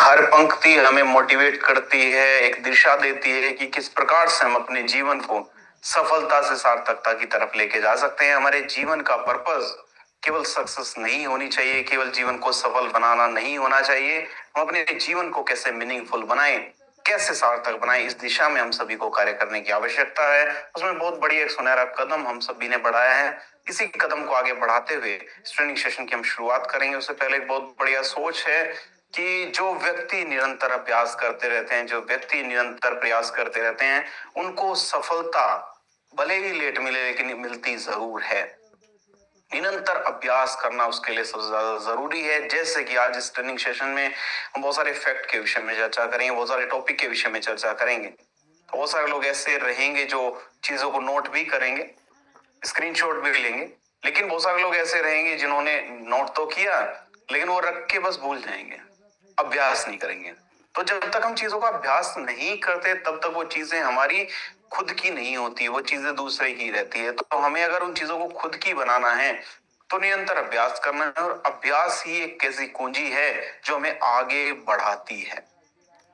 हर पंक्ति हमें मोटिवेट करती है, एक दिशा देती है कि किस प्रकार से हम अपने जीवन को सफलता से सार्थकता की तरफ लेके जा सकते हैं। हमारे जीवन का पर्पस केवल सक्सेस नहीं होनी चाहिए, केवल जीवन को सफल बनाना नहीं होना चाहिए। हम अपने जीवन को कैसे मीनिंगफुल बनाएं, कैसे सार्थक बनाएं, इस दिशा में हम सभी को कार्य करने की आवश्यकता है। उसमें बहुत बड़ी एक सुनहरा कदम हम सभी ने बढ़ाया है। इसी कदम को आगे बढ़ाते हुए इस ट्रेनिंग सेशन की हम शुरुआत करेंगे। उससे पहले एक बहुत बढ़िया सोच है कि जो व्यक्ति निरंतर अभ्यास करते रहते हैं, जो व्यक्ति निरंतर प्रयास करते रहते हैं, उनको सफलता भले ही लेट मिले लेकिन मिलती जरूर है। निरंतर अभ्यास करना उसके लिए सबसे ज्यादा जरूरी है। जैसे कि आज इस ट्रेनिंग सेशन में हम बहुत सारे फैक्ट के विषय में चर्चा करेंगे, बहुत सारे टॉपिक के विषय में चर्चा करेंगे। बहुत सारे लोग ऐसे रहेंगे जो चीजों को नोट भी करेंगे, स्क्रीनशॉट भी लेंगे, लेकिन बहुत सारे लोग ऐसे रहेंगे जिन्होंने नोट तो किया लेकिन वो रख के बस भूल जाएंगे, अभ्यास नहीं करेंगे। तो जब तक हम चीजों का अभ्यास नहीं करते तब तक वो चीजें हमारी खुद की नहीं होती, वो चीजें दूसरे की रहती है। तो हमें अगर उन चीजों को खुद की बनाना है तो निरंतर अभ्यास करना है, और अभ्यास ही एक ऐसी कुंजी है जो हमें आगे बढ़ाती है।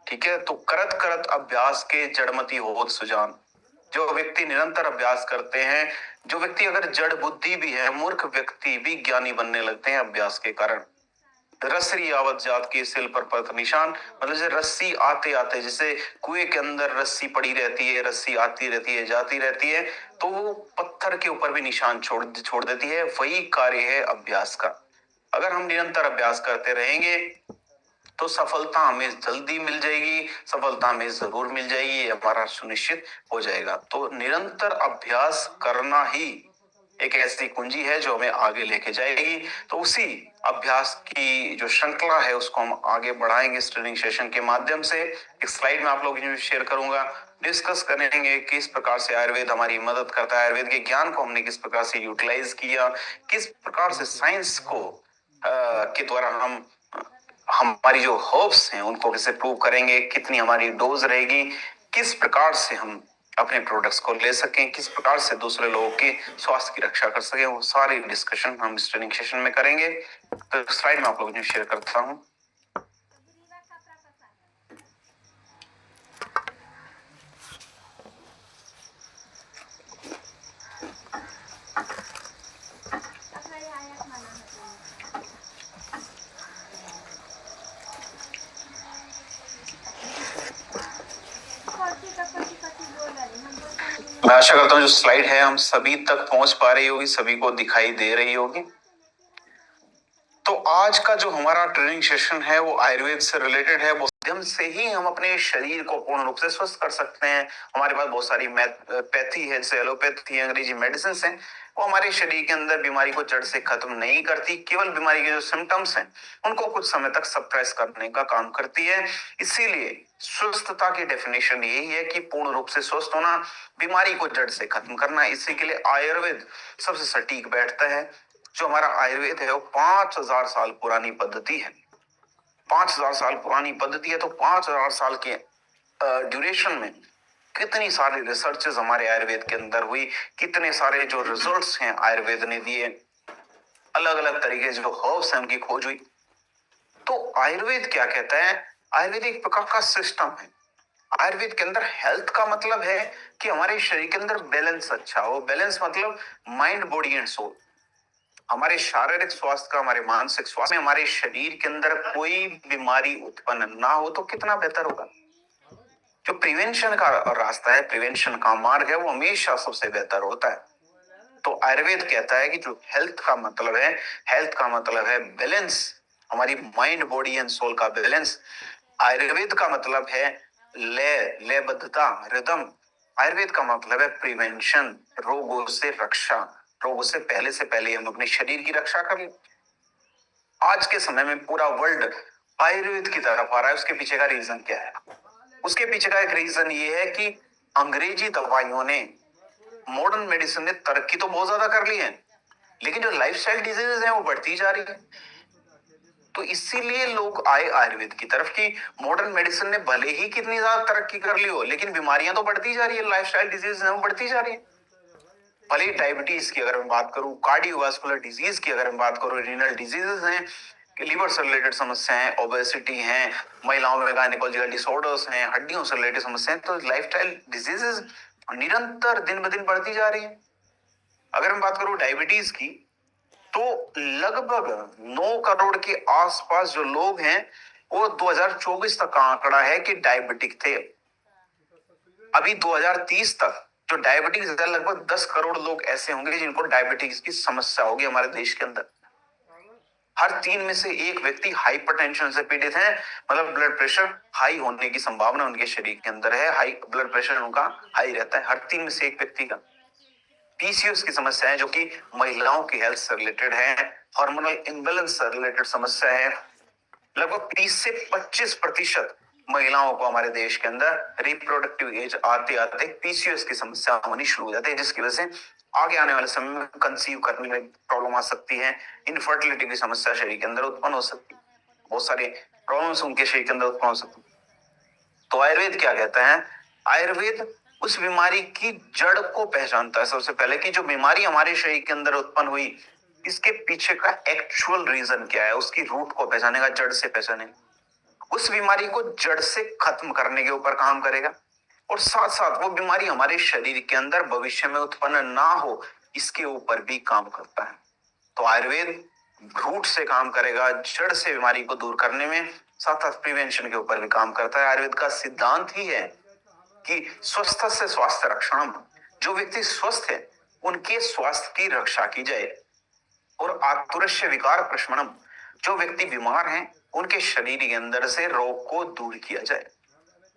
ठीक है, तो करत करत अभ्यास के जड़मति होत सुजान। जो व्यक्ति निरंतर अभ्यास करते हैं, जो व्यक्ति अगर जड़ बुद्धि भी है, मूर्ख व्यक्ति भी ज्ञानी बनने लगते हैं अभ्यास के कारण। रसरी आवत जात के सिल पर पथ निशान, मतलब जैसे रस्सी आते आते, जैसे कुएं के अंदर रस्सी पड़ी रहती है, रस्सी आती रहती है, जाती रहती है, तो वो पत्थर के ऊपर भी निशान छोड़ देती है। वही कार्य है अभ्यास का। अगर हम निरंतर अभ्यास करते रहेंगे तो सफलता हमें जल्दी मिल जाएगी, सफलता हमें जरूर मिल जाएगी, ये हमारा सुनिश्चित हो जाएगा। तो निरंतर अभ्यास करना ही एक ऐसी कुंजी है जो हमें आगे लेके जाएगी। तो उसी अभ्यास की जो श्रृंखला है उसको हम आगे बढ़ाएंगे इस ट्रेनिंग सेशन के माध्यम से। एक स्लाइड में आप लोगों के शेयर करूंगा, डिस्कस करेंगे किस प्रकार से आयुर्वेद हमारी मदद करता है, आयुर्वेद के ज्ञान को हमने किस प्रकार से यूटिलाइज किया, किस प्रकार से साइंस को के द्वारा हम हमारी जो हर्ब्स हैं उनको कैसे प्रूव करेंगे, कितनी हमारी डोज रहेगी, किस प्रकार से हम अपने प्रोडक्ट्स को ले सकें, किस प्रकार से दूसरे लोगों के स्वास्थ्य की रक्षा कर सकें, वो सारी डिस्कशन हम इस ट्रेनिंग सेशन में करेंगे। तो स्लाइड में आप लोगों ने शेयर करता हूं। मैं आशा करता हूँ जो स्लाइड है हम सभी तक पहुंच पा रही होगी, सभी को दिखाई दे रही होगी। तो आज का जो हमारा ट्रेनिंग सेशन है वो आयुर्वेद से रिलेटेड है। माध्यम से ही हम अपने शरीर को पूर्ण रूप से स्वस्थ कर सकते हैं। हमारे पास बहुत सारी पैथी है, जैसे एलोपैथी, अंग्रेजी मेडिसिन है, वो हमारे शरीर के अंदर बीमारी को जड़ से खत्म नहीं करती, केवल बीमारी के जो सिम्टम्स हैं उनको कुछ समय तक सप्रेस करने का काम करती है। इसीलिए स्वस्थता की डेफिनेशन यही है कि पूर्ण रूप से स्वस्थ होना, बीमारी को जड़ से खत्म करना। इसी के लिए आयुर्वेद सबसे सटीक बैठता है। जो हमारा आयुर्वेद है वो 5000 साल पुरानी पद्धति है। 5000 साल पुरानी पद्धति है, तो 5000 साल के ड्यूरेशन में कितनी सारी रिसर्चेस हमारे आयुर्वेद के अंदर हुई, कितने सारे जो रिजल्ट्स हैं आयुर्वेद ने दिए, अलग अलग तरीके से जो हर्ब्स हैं उनकी खोज हुई। तो आयुर्वेद क्या कहता है? आयुर्वेद एक प्रकार का सिस्टम है। आयुर्वेद के अंदर हेल्थ का मतलब है कि हमारे शरीर के अंदर बैलेंस अच्छा हो। बैलेंस मतलब माइंड, बॉडी एंड सोल। हमारे शारीरिक स्वास्थ्य का, हमारे मानसिक स्वास्थ्य में, हमारे शरीर के अंदर कोई बीमारी उत्पन्न ना हो तो कितना बेहतर होगा। जो प्रिवेंशन का रास्ता है, प्रिवेंशन का मार्ग है, वो हमेशा सबसे बेहतर होता है। तो आयुर्वेद कहता है कि जो हेल्थ का मतलब है, हेल्थ का मतलब है बैलेंस, हमारी माइंड, बॉडी एंड सोल का बैलेंस। आयुर्वेद का मतलब है लयबद्धता, रिदम। आयुर्वेद का मतलब है प्रिवेंशन, रोगों से रक्षा। रोगों से पहले हम अपने शरीर की रक्षा कर लें। आज के समय में पूरा वर्ल्ड आयुर्वेद की तरफ आ रहा है। उसके पीछे का रीजन क्या है? उसके पीछे का एक रीजन ये है कि अंग्रेजी दवाइयों ने, मॉडर्न मेडिसिन ने तरक्की तो बहुत ज्यादा कर ली है, लेकिन जो लाइफस्टाइल डिजीजेस हैं वो बढ़ती जा रही है। तो इसीलिए लोग आए आयुर्वेद की तरफ कि मॉडर्न मेडिसिन ने भले ही कितनी ज्यादा तरक्की कर ली हो, लेकिन बीमारियां तो बढ़ती जा रही है, लाइफस्टाइल डिजीज है वो बढ़ती जा रही है। भले ही डायबिटीज की अगर मैं बात करूं, कार्डियोवास्कुलर डिजीज की अगर मैं बात करूं, रीनल डिजीजेस हैं, कि लीवर से रिलेटेड समस्याएं, ओबेसिटी हैं, महिलाओं में गायनेकोलॉजिकल डिसऑर्डर्स हैं, हड्डियों से रिलेटेड समस्याएं, तो लाइफस्टाइल डिजीजेस निरंतर दिन ब दिन बढ़ती जा रही है। अगर मैं बात करूं डायबिटीज की, तो लगभग 9 करोड़ के आसपास जो लोग हैं वो 2024 तक का आंकड़ा है कि डायबिटिक थे। अभी 2030 तक जो डायबिटीज है, लगभग 10 करोड़ लोग ऐसे होंगे जिनको डायबिटीज की समस्या होगी हमारे देश के अंदर। हर 3 में से एक व्यक्ति हाइपरटेंशन से पीड़ित है, मतलब ब्लड प्रेशर हाई होने की संभावना उनके शरीर के अंदर है, हाई ब्लड प्रेशर उनका हाई रहता है, हर 3 में से एक व्यक्ति का। पीसीओएस की समस्या है जो कि महिलाओं की हेल्थ से रिलेटेड है, हार्मोनल इम्बैलेंस से रिलेटेड समस्या है। लगभग 30 से 25% महिलाओं को हमारे देश के अंदर रिप्रोडक्टिव एज आते आते पीसीओएस की समस्या होनी शुरू हो जाती है, जिसकी वजह से आगे आने वाले समय में कंसीव करने में प्रॉब्लम आ सकती है, इनफर्टिलिटी की समस्या शरीर के अंदर उत्पन्न हो सकती है, बहुत सारे प्रॉब्लम्स उनके शरीर के अंदर उत्पन्न हो सकती है। तो आयुर्वेद क्या कहता है? आयुर्वेद उस बीमारी की जड़ को पहचानता है सबसे पहले, कि जो बीमारी हमारे शरीर के अंदर उत्पन्न हुई, इसके पीछे का एक्चुअल रीजन क्या है, उसकी रूट को पहचानेगा, जड़ से पहचानेगा, उस बीमारी को जड़ से खत्म करने के ऊपर काम करेगा, और साथ साथ वो बीमारी हमारे शरीर के अंदर भविष्य में उत्पन्न ना हो, इसके ऊपर भी काम करता है। तो आयुर्वेद रूट से काम करेगा, जड़ से बीमारी को दूर करने में, साथ साथ प्रिवेंशन के ऊपर भी काम करता है। आयुर्वेद का सिद्धांत ही है कि स्वस्थ से स्वास्थ्य रक्षणम, जो व्यक्ति स्वस्थ है उनके स्वास्थ्य की रक्षा की जाए, और आतुरस्य विकार प्रशमनम, जो व्यक्ति बीमार हैं उनके शरीर के अंदर से रोग को दूर किया जाए।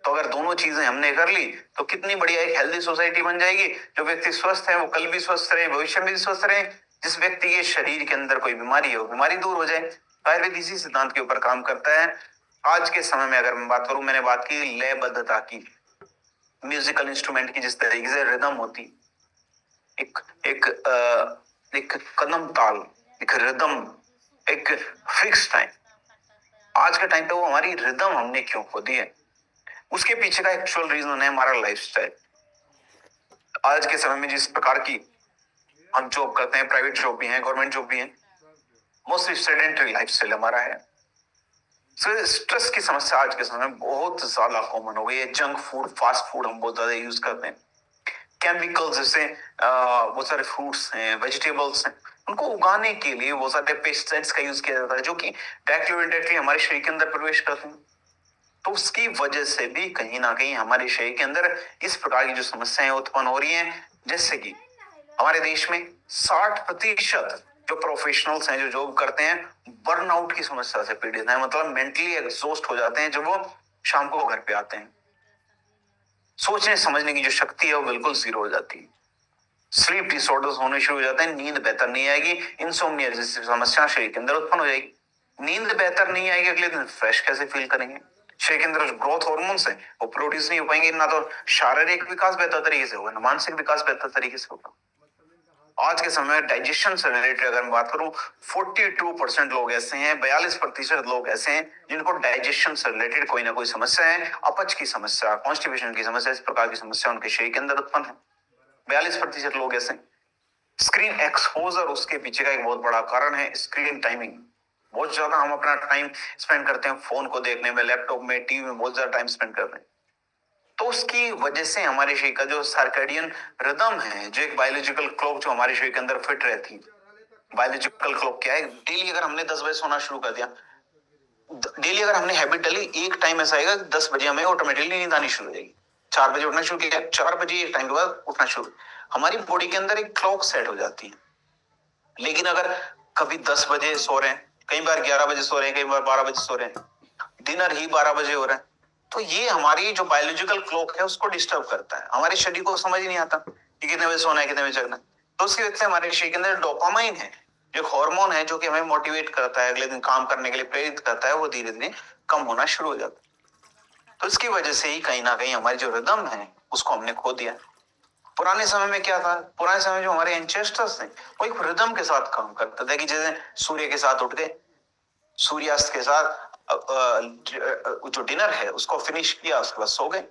तो अगर दोनों चीजें हमने कर ली तो कितनी बढ़िया एक हेल्दी सोसाइटी बन जाएगी। जो व्यक्ति स्वस्थ है वो कल भी स्वस्थ रहे, भविष्य में भी स्वस्थ रहे, जिस व्यक्ति के शरीर के अंदर कोई बीमारी है वो बीमारी दूर हो जाए। आयुर्वेद इसी सिद्धांत के ऊपर काम करता है। आज के समय में अगर मैं बात करूं, मैंने बात की लयबद्धता की, म्यूजिकल इंस्ट्रूमेंट की, जिस तरीके से रिदम होती, एक एक एक कदम ताल, एक रिदम, एक फिक्स टाइम, आज के टाइम पे वो हमारी रिदम हमने क्यों खो दी है, उसके पीछे का एक्चुअल रीजन है हमारा लाइफस्टाइल। आज के समय में जिस प्रकार की हम जॉब करते हैं, प्राइवेट जॉब भी है, गवर्नमेंट जॉब भी है, मोस्टली सेडेंटरी लाइफस्टाइल हमारा है। स्ट्रेस की समस्या आज के समय में बहुत ज्यादा कॉमन हो गई है। जंक फूड, फास्ट फूड हम बहुत ज्यादा यूज करते हैं। केमिकल्स, जैसे बहुत सारे फ्रूट्स हैं, वेजिटेबल्स हैं, उनको उगाने के लिए बहुत सारे पेस्टिसाइड्स का यूज किया जाता है, जो कि डायरेक्टली और इनडायरेक्टली हमारे शरीर के अंदर प्रवेश करते हैं। तो उसकी वजह से भी कहीं ना कहीं हमारे शरीर के अंदर इस प्रकार की जो समस्याएं उत्पन्न हो रही हैं, जैसे कि हमारे देश में 60% जो प्रोफेशनल्स हैं, जो जॉब करते हैं, बर्नआउट की समस्या से पीड़ित हैं, मतलब मेंटली एग्जॉस्ट हो जाते हैं जब वो शाम को घर पे आते हैं। सोचने समझने की जो शक्ति है वो बिल्कुल जीरो हो जाती है। स्लीप डिसऑर्डर्स होने शुरू हो जाते हैं, नींद बेहतर नहीं आएगी, इंसोम्निया जैसी समस्या शरीर के अंदर उत्पन्न हो जाएगी। नींद बेहतर नहीं आएगी, अगले दिन फ्रेश कैसे फील करेंगे? शरीर के अंदर जो ग्रोथ हार्मोन्स हैं वो प्रोड्यूस नहीं हो पाएंगे, ना तो शारीरिक विकास बेहतर तरीके से होगा, ना मानसिक विकास बेहतर तरीके से होगा। आज के समय में डाइजेशन से रिलेटेड अगर मैं बात करूं, 42% लोग ऐसे हैं, 42% लोग ऐसे हैं जिनको डाइजेशन से रिलेटेड कोई ना कोई समस्या है, अपच की समस्या, कॉन्स्टिपेशन की समस्या, इस प्रकार की समस्या उनके शरीर के अंदर उत्पन्न है। 42% लोग ऐसे। स्क्रीन एक्सपोजर उसके पीछे का एक बहुत बड़ा कारण है। स्क्रीन टाइमिंग, बहुत ज्यादा हम अपना टाइम स्पेंड करते हैं फोन को देखने में, लैपटॉप में, टीवी में बहुत ज्यादा टाइम स्पेंड करते हैं। तो उसकी वजह से हमारे शरीर का जो सर्कैडियन रिदम है, जो एक बायोलॉजिकल क्लॉक जो हमारे शरीर के अंदर फिट रहती है, बायोलॉजिकल क्लॉक क्या है? डेली अगर हमने 10 बजे सोना शुरू कर दिया, डेली अगर हमने हैबिट डाली, एक टाइम ऐसा आएगा 10 बजे हमें ऑटोमेटिकली नींद आनी शुरू हो जाएगी। 4 बजे उठना शुरू किया, 4 बजे एक टाइम के बाद उठना शुरू, हमारी बॉडी के अंदर एक क्लॉक सेट हो जाती है। लेकिन अगर कभी 10 बजे सो रहे हैं, कई बार 11 बजे सो रहे हैं, कई बार 12 बजे सो रहे हैं, डिनर ही 12 बजे हो रहा है, तो ये हमारी जो बायोलॉजिकल क्लॉक है उसको डिस्टर्ब करता है। हमारे शरीर को समझ ही नहीं आता कि कितने बजे सोना है, कितने बजे जगना है। तो उसकी वजह से हमारे शरीर के अंदर डोपामाइन है, जो हार्मोन है, जो कि हमें मोटिवेट करता है, अगले दिन काम करने के लिए प्रेरित करता है, वो धीरे धीरे कम होना शुरू हो जाता है। तो इसकी वजह से ही कहीं ना कहीं हमारी जो रिदम है उसको हमने खो दिया। पुराने समय में क्या था? पुराने समय में जो हमारे एंसेस्टर्स थे वो एक रिदम के साथ काम करते थे, कि जैसे सूर्य के साथ उठ गए, सूर्यास्त के साथ जो डिनर है उसको फिनिश किया, उसके बाद सो गए,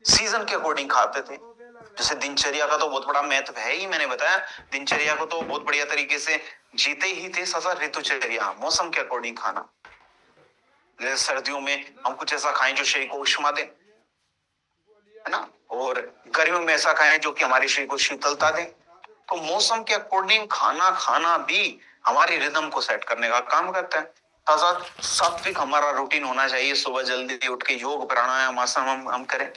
सीजन के अकॉर्डिंग खाते थे। जैसे दिनचर्या का तो बहुत बड़ा महत्व है ही, मैंने बताया दिनचर्या को तो बहुत बढ़िया तरीके से जीते ही थे। साथ साथ ऋतुचर्या, मौसम के अकॉर्डिंग खाना, जैसे सर्दियों में हम कुछ ऐसा खाएं जो शरीर को उष्मा दे, है ना, और गर्मियों में ऐसा खाएं जो कि हमारे शरीर को शीतलता दे। तो मौसम के अकॉर्डिंग खाना खाना भी हमारी रिदम को सेट करने का काम करता है। साथ सात्विक हमारा रूटीन होना चाहिए, सुबह जल्दी उठ के योग प्राणायाम आसन हम करें,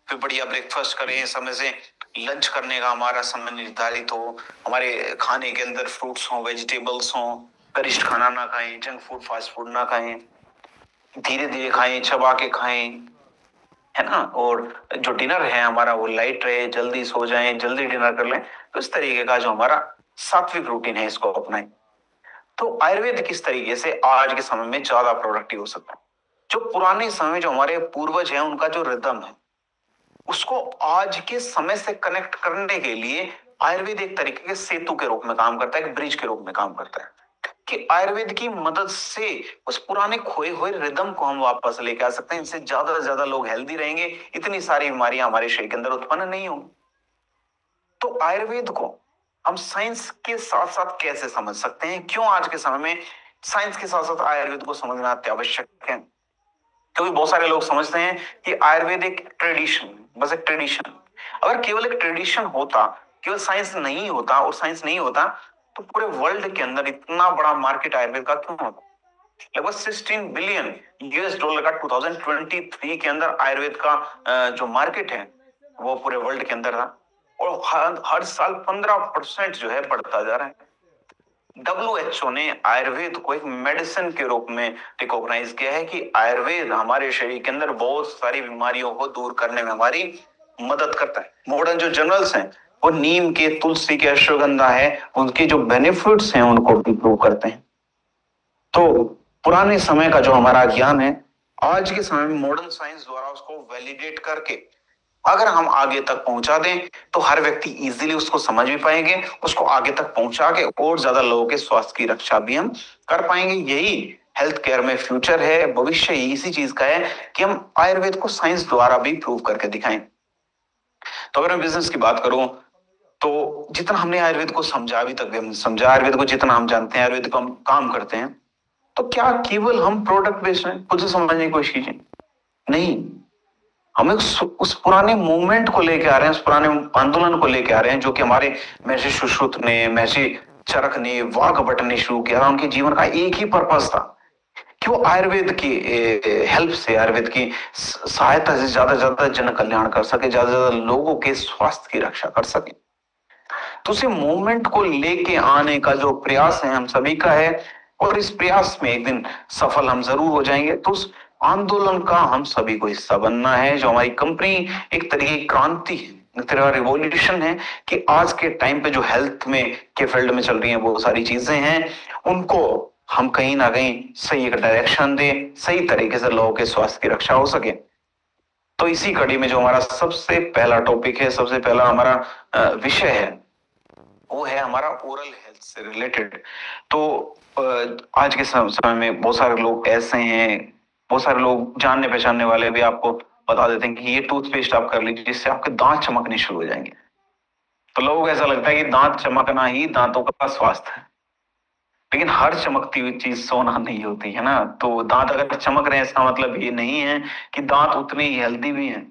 फिर बढ़िया ब्रेकफास्ट करें, समय से लंच करने का हमारा समय निर्धारित हो, हमारे खाने के अंदर फ्रूट्स हो, वेजिटेबल्स हो, गरिष्ठ खाना ना खाएं, जंक फूड फास्ट फूड ना खाएं, धीरे धीरे खाएं, चबा के खाएं, है ना, और जो डिनर है हमारा वो लाइट रहे, जल्दी सो जाएं, जल्दी डिनर कर लें। तो इस तरीके का जो हमारा सात्विक रूटीन है इसको अपनाएं। तो आयुर्वेद किस तरीके से आज के समय में ज्यादा प्रोडक्टिव हो सकता है? जो पुराने समय जो हमारे पूर्वज हैं उनका जो रिदम है उसको आज के समय से कनेक्ट करने के लिए आयुर्वेद एक तरीके के सेतु के रूप में काम करता है, एक ब्रिज के रूप में काम करता है, कि आयुर्वेद की मदद से उस पुराने खोए हुए रिदम को हम वापस लेके आ सकते हैं। इनसे ज्यादा से ज्यादा लोग हेल्दी रहेंगे, इतनी सारी बीमारियां हमारे शरीर के अंदर उत्पन्न नहीं होंगी। तो आयुर्वेद को हम साइंस के साथ साथ कैसे समझ सकते हैं? क्यों आज के समय में साइंस के साथ साथ आयुर्वेद को समझना अत्यावश्यक है? क्योंकि बहुत सारे लोग समझते हैं कि आयुर्वेद एक ट्रेडिशन, बस एक ट्रेडिशन। अगर केवल एक ट्रेडिशन होता, केवल साइंस नहीं होता, और साइंस नहीं होता तो पूरे वर्ल्ड के अंदर इतना बड़ा मार्केट आयुर्वेद का क्यों होता? लगभग 16 बिलियन यूएस डॉलर का 2023 के अंदर आयुर्वेद का जो मार्केट है वो पूरे वर्ल्ड के अंदर था, और हर साल 15% जो है बढ़ता जा रहा है। WHO ने आयुर्वेद को एक मेडिसिन के रूप में रिकॉग्नाइज किया है कि आयुर्वेद हमारे शरीर के अंदर बहुत सारी बीमारियों को दूर करने में हमारी मदद करता है। मॉडर्न जो जर्नल्स हैं वो नीम के, तुलसी के, अश्वगंधा है, उनके जो बेनिफिट्स हैं उनको भी प्रूव करते हैं। तो पुराने समय का जो हमारा ज्ञान है आज के समय में मॉडर्न साइंस द्वारा उसको वैलिडेट करके अगर हम आगे तक पहुंचा दें तो हर व्यक्ति इजीली उसको समझ भी पाएंगे, उसको आगे तक पहुंचा के और ज्यादा लोगों के स्वास्थ्य की रक्षा भी हम कर पाएंगे। यही हेल्थ केयर में फ्यूचर है, भविष्य इसी चीज का है कि हम आयुर्वेद को साइंस द्वारा भी प्रूव करके दिखाएं। तो अगर मैं बिजनेस की बात करूं तो जितना हमने आयुर्वेद को समझा, अभी तक भी हमने समझा, आयुर्वेद को जितना हम जानते हैं, आयुर्वेद को हम काम करते हैं, तो क्या केवल हम प्रोडक्ट बेस्ड हैं? खुद से समझने की कोशिश कीजिए। नहीं, हम उस पुराने मूवमेंट को लेके आ रहे हैं, उस पुराने आंदोलन को लेके आ रहे हैं जो कि हमारे महर्षि सुश्रुत ने, महर्षि चरक ने, वाघभट्ट ने शुरू किया था। उनके जीवन का एक ही पर्पस था कि वो आयुर्वेद की हेल्प से, आयुर्वेद की सहायता से ज्यादा से ज्यादा जन कल्याण कर सके, ज्यादा से ज्यादा लोगों के स्वास्थ्य की रक्षा कर सके। तो उसी मूवमेंट को लेके आने का जो प्रयास है हम सभी का है, और इस प्रयास में एक दिन सफल हम जरूर हो जाएंगे। तो उस आंदोलन का हम सभी को हिस्सा बनना है। जो हमारी कंपनी एक तरीके की क्रांति है, एक तरह का रिवॉल्यूशन है, कि आज के टाइम पे जो हेल्थ में के फील्ड में चल रही हैं वो सारी चीजें हैं, उनको हम कहीं ना कहीं सही एक डायरेक्शन दें, सही तरीके से लोगों के स्वास्थ्य की रक्षा हो सके। तो इसी कड़ी में जो हमारा सबसे पहला टॉपिक है, सबसे पहला हमारा विषय है, वो है हमारा ओरल हेल्थ से रिलेटेड। तो आज के समय में बहुत सारे लोग ऐसे हैं, बहुत सारे लोग जानने पहचानने वाले भी आपको बता देते हैं कि ये टूथपेस्ट आप कर लीजिए जिससे आपके दांत चमकने शुरू हो जाएंगे। तो लोगों को ऐसा लगता है कि दांत चमकना ही दांतों का स्वास्थ्य है, लेकिन हर चमकती हुई चीज सोना नहीं होती है ना। तो दांत अगर चमक रहे हैं इसका मतलब ये नहीं है कि दांत उतने ही हेल्दी भी हैं।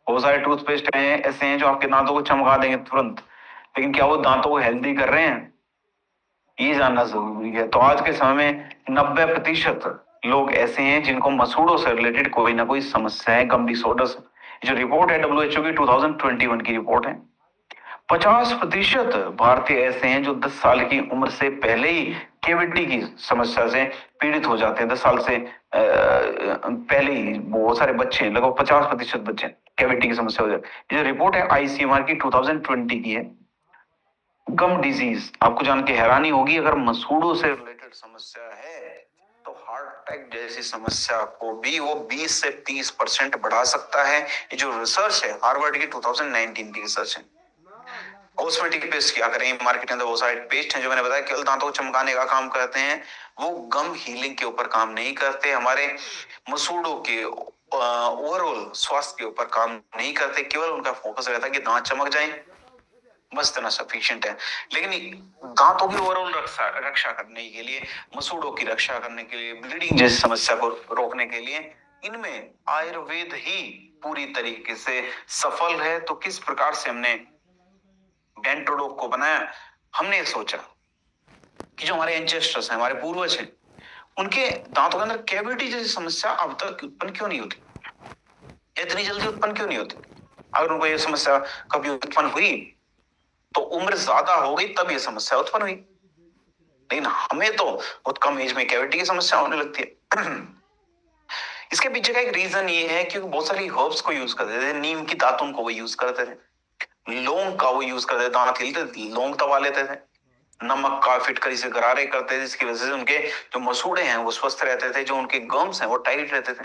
बहुत सारे टूथपेस्ट हैं ऐसे हैं जो आपके दांतों को चमका देंगे तुरंत, लेकिन क्या वो दांतों को हेल्दी कर रहे हैं, ये जानना जरूरी है। तो आज के समय में 90% लोग ऐसे हैं जिनको मसूड़ों से रिलेटेड कोई ना कोई समस्या है, गम डिसऑर्डर्स। जो रिपोर्ट है WHO की 2021 की रिपोर्ट है, 50% भारतीय ऐसे हैं जो 10 साल की उम्र से पहले ही केविटी की समस्या से पीड़ित हो जाते हैं। 10 साल से पहले ही बहुत सारे बच्चे, लगभग 50% बच्चे केविटी की समस्या हो जाती है। ये जो रिपोर्ट है ICMR की 2020 की है। गम डिजीज, आपको जान के हैरानी होगी, अगर मसूड़ों से रिलेटेड समस्या है तो हार्ट अटैक जैसी समस्या को भी वो 20 से 30% बढ़ा सकता है। ये जो रिसर्च है हार्वर्ड की 2019 की रिसर्च है। कॉस्मेटिक पेस्ट क्या करें, मार्केट के अंदर बहुत सारे पेस्ट हैं जो मैंने बताया केवल दांतों को चमकाने का काम करते हैं, वो गम हीलिंग के ऊपर काम नहीं करते। हमारे मसूड़ों के ओवरऑल स्वास्थ्य के ऊपर काम नहीं करते, केवल उनका फोकस रहता है कि दांत चमक जाए, बस इतना सफिशिएंट है। लेकिन दांतों की ओवरऑल रक्षा करने के लिए, मसूड़ों की रक्षा करने के लिए, ब्लीडिंग जैसी समस्या को रोकने के लिए, इनमें आयुर्वेद ही पूरी तरीके से सफल है। तो किस प्रकार से हमने डेंटोडोक को बनाया? हमने सोचा कि जो हमारे एंसेस्टर्स हैं, हमारे पूर्वज हैं, उनके दांतों के अंदर कैविटी जैसी समस्या अब तक उत्पन्न क्यों नहीं होती, इतनी जल्दी उत्पन्न क्यों नहीं होती? अगर उनको ये समस्या कभी उत्पन्न हुई तो उम्र ज्यादा हो गई तब ये समस्या उत्पन्न हुई, लेकिन हमें तो बहुत कम एज में कैविटी की समस्या होने लगती है। इसके पीछे का एक रीजन ये है कि बहुत सारी हर्ब्स को यूज करते थे। नीम की दातुन को वो यूज करते थे, लौंग का वो यूज करते थे, दांत हिलते लौंग दबा लेते थे, नमक का फिटकरी से गरारे करते थे, जिसकी वजह से उनके जो मसूड़े हैं वो स्वस्थ रहते थे, जो उनके गम्स हैं वो टाइट रहते थे।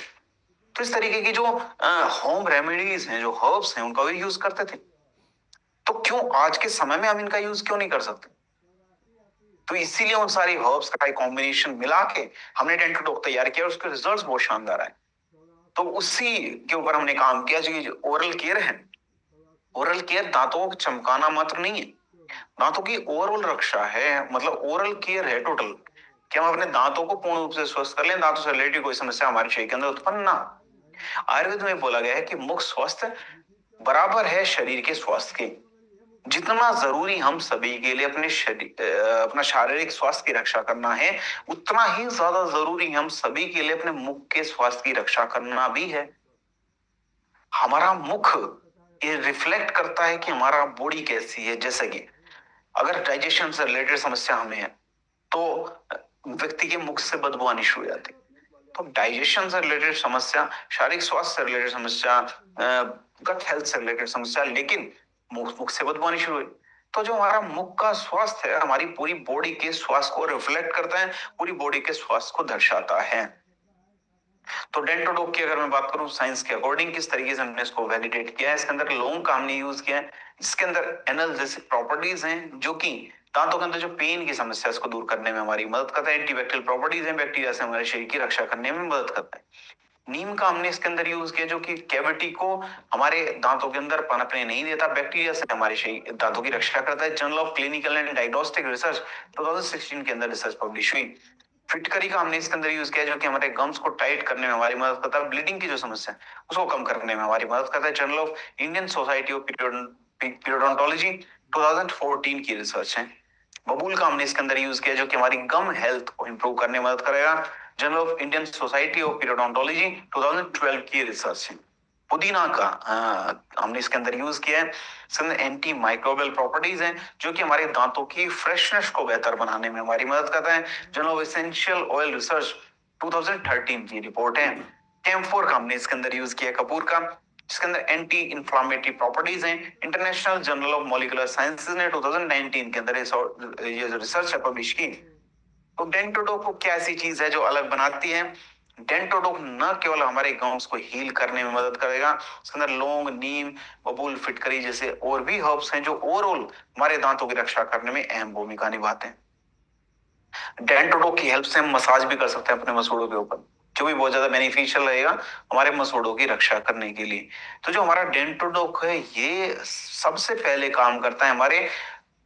तो इस तरीके की जो होम रेमेडीज हैं, जो हर्ब्स हैं, उनका भी यूज करते थे। तो क्यों आज के समय में हम इनका यूज क्यों नहीं कर सकते? तो इसीलिए उन सारी हर्ब्स का एक कॉम्बिनेशन मिला के हमने डेंटोडोक तैयार किया और उसके रिजल्ट्स बहुत शानदार आए। तो उसी के ऊपर हमने काम किया। जो ओरल केयर है, ओरल केयर दांतों को चमकाना मात्र नहीं है, दांतों की ओवरऑल रक्षा है, मतलब ओरल केयर है टोटल, कि हम अपने दांतों को पूर्ण रूप से स्वस्थ कर लें, दांतों से रिलेटेड कोई समस्या हमारे शरीर के अंदर उत्पन्न ना। आयुर्वेद में बोला गया है कि मुख स्वास्थ्य बराबर है शरीर के स्वास्थ्य के। जितना जरूरी हम सभी के लिए अपने शरीर अपना शारीरिक स्वास्थ्य की रक्षा करना है, उतना ही ज्यादा जरूरी हम सभी के लिए अपने मुख के स्वास्थ्य की रक्षा करना भी है। हमारा मुख ये रिफ्लेक्ट करता है कि हमारा बॉडी कैसी है। जैसे कि अगर डाइजेशन से रिलेटेड समस्या हमें है तो व्यक्ति के मुख से बदबू आनी शुरू हो जाती है। तो डाइजेशन से रिलेटेड समस्या, शारीरिक स्वास्थ्य से रिलेटेड समस्या, गट हेल्थ से रिलेटेड समस्या, लेकिन मुख से बदबू आनी शुरू हुई। तो जो हमारा मुख का स्वास्थ्य है, हमारी पूरी बॉडी के स्वास्थ्य को रिफ्लेक्ट करता है, पूरी बॉडी के स्वास्थ्य को दर्शाता है। तो डेंटोडोक की अगर मैं बात करूं साइंस के अकॉर्डिंग, किस तरीके से हमने इसको वैलिडेट किया है, इसके अंदर लौंग का हमने यूज किया है, इसके अंदर एनाल्जेसिक प्रॉपर्टीज हैं जो कि दांतों के अंदर जो पेन की समस्या है इसको दूर करने में हमारी मदद करता है। एंटीबैक्टीरियल प्रॉपर्टीज हैं, बैक्टीरिया से हमारे शरीर की रक्षा करने में मदद करता है। नीम का हमने इसके अंदर यूज किया जो कि कैविटी को हमारे दांतों के अंदर पनपने नहीं देता, बैक्टीरिया से हमारे शरीर दांतों की रक्षा करता है। Journal of clinical and diagnostic research 2016 के अंदर रिसर्च पब्लिश हुई। फिटकरी का हमने इसके अंदर यूज किया जो कि हमारे गम्स को टाइट करने में हमारी मदद करता है, ब्लीडिंग की जो समस्या है उसको कम करने में हमारी मदद करता है। Journal of Indian society of periodontology 2014 की रिसर्च है। बबूल का हमने इसके अंदर यूज किया जो कि हमारी गम हेल्थ को इंप्रूव करने में मदद करेगा। Journal of Indian society of periodontology 2012 की रिसर्च है। पुदीना का हमने इसके अंदर यूज किया है, इसके अंदर एंटी माइक्रोबियल प्रॉपर्टीज हैं जो कि हमारे दांतों की फ्रेशनेस को बेहतर बनाने में हमारी मदद करता है। Journal of essential oil research 2013 की रिपोर्ट है। कैम्फोर का हमने इसके अंदर यूज किया, कपूर का, जिसके अंदर एंटी इंफ्लामेटरी प्रॉपर्टीज हैं। International journal of molecular sciences ने 2019 के अंदर ये रिसर्च है पब्लिश की। तो डेंटोडोक को क्या ऐसी चीज है जो अलग बनाती है? डेंटोडोक न केवल हमारे गम्स को हील करने में मदद करेगा, उसके अंदर लौंग, नीम, बबूल, फिटकरी जैसे और भी हर्ब्स हैं जो ओवरऑल हमारे दांतों की रक्षा करने में अहम भूमिका निभाते हैं। डेंटोडोक की हेल्प से हम मसाज भी कर सकते हैं अपने मसूड़ों के ऊपर, जो भी बहुत ज्यादा बेनिफिशियल रहेगा हमारे मसूड़ों की रक्षा करने के लिए। तो जो हमारा डेंटोडोक है ये सबसे पहले काम करता है हमारे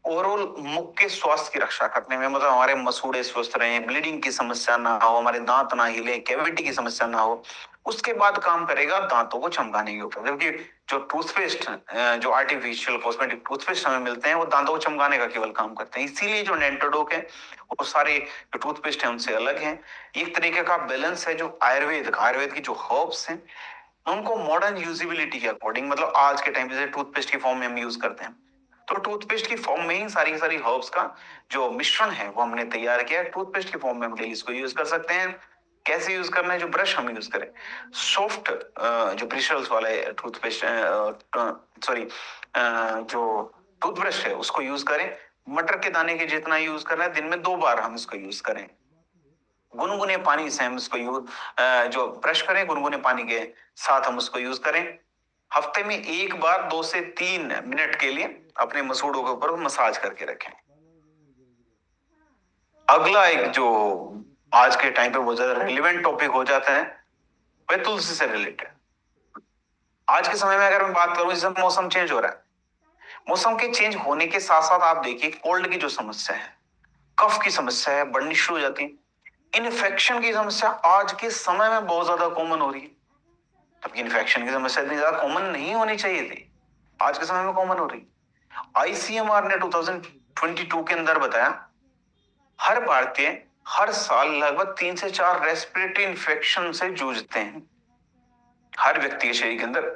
ओवरऑल मुख के स्वास्थ्य की रक्षा करने में, मतलब हमारे मसूड़े स्वस्थ रहे, ब्लीडिंग की समस्या ना हो, हमारे दांत ना हिले, कैविटी की समस्या ना हो। उसके बाद काम करेगा दांतों को चमकाने के ऊपर, जबकि जो टूथपेस्ट, जो आर्टिफिशियल कॉस्मेटिक टूथपेस्ट हमें मिलते हैं वो दांतों को चमकाने का केवल काम करते हैं। इसीलिए जो डेंटोडोक है वो सारे जो टूथपेस्ट है उनसे अलग है। एक तरीके का बैलेंस है जो आयुर्वेद की जो हर्ब्स हैं उनको मॉडर्न यूजिबिलिटी के अकॉर्डिंग, मतलब आज के टाइम जैसे टूथपेस्ट की फॉर्म में हम यूज करते हैं, तो टूथपेस्ट की फॉर्म में ही सारी सारी हर्ब्स का जो मिश्रण है वो हमने तैयार किया है। टूथपेस्ट की फॉर्म में हम डेली इसको यूज कर सकते हैं। कैसे यूज करना है? जो ब्रश हम यूज करें, सॉफ्ट जो ब्रिशल्स वाले टूथपेस्ट, सॉरी जो टूथब्रश है उसको यूज करें। मटर के दाने के जितना यूज करना है, दिन में 2 बार हम इसको यूज करें। गुनगुने पानी से हम इसको यूज, जो ब्रश करें गुनगुने पानी के साथ हम उसको यूज करें। हफ्ते में 1 बार 2 से 3 मिनट के लिए अपने मसूड़ों के ऊपर मसाज करके रखें। अगला एक जो आज के टाइम पे बहुत ज्यादा रिलेवेंट टॉपिक हो जाता है वह तुलसी से रिलेटेड। आज के समय में अगर मैं बात करूं, जैसे मौसम चेंज हो रहा है, मौसम के चेंज होने के साथ साथ आप देखिए कोल्ड की जो समस्या है, कफ की समस्या है, बढ़नी शुरू हो जाती है। इन्फेक्शन की समस्या आज के समय में बहुत ज्यादा कॉमन हो रही है। तब इन्फेक्शन की समस्या इतनी ज्यादा कॉमन नहीं होनी चाहिए थी, आज के समय में कॉमन हो रही। आईसीएमआर ने 2022 के अंदर बताया हर भारतीय हर साल लगभग 3 से 4 रेस्पिरेटरी इन्फेक्शन से जूझते हैं। हर व्यक्ति के शरीर के अंदर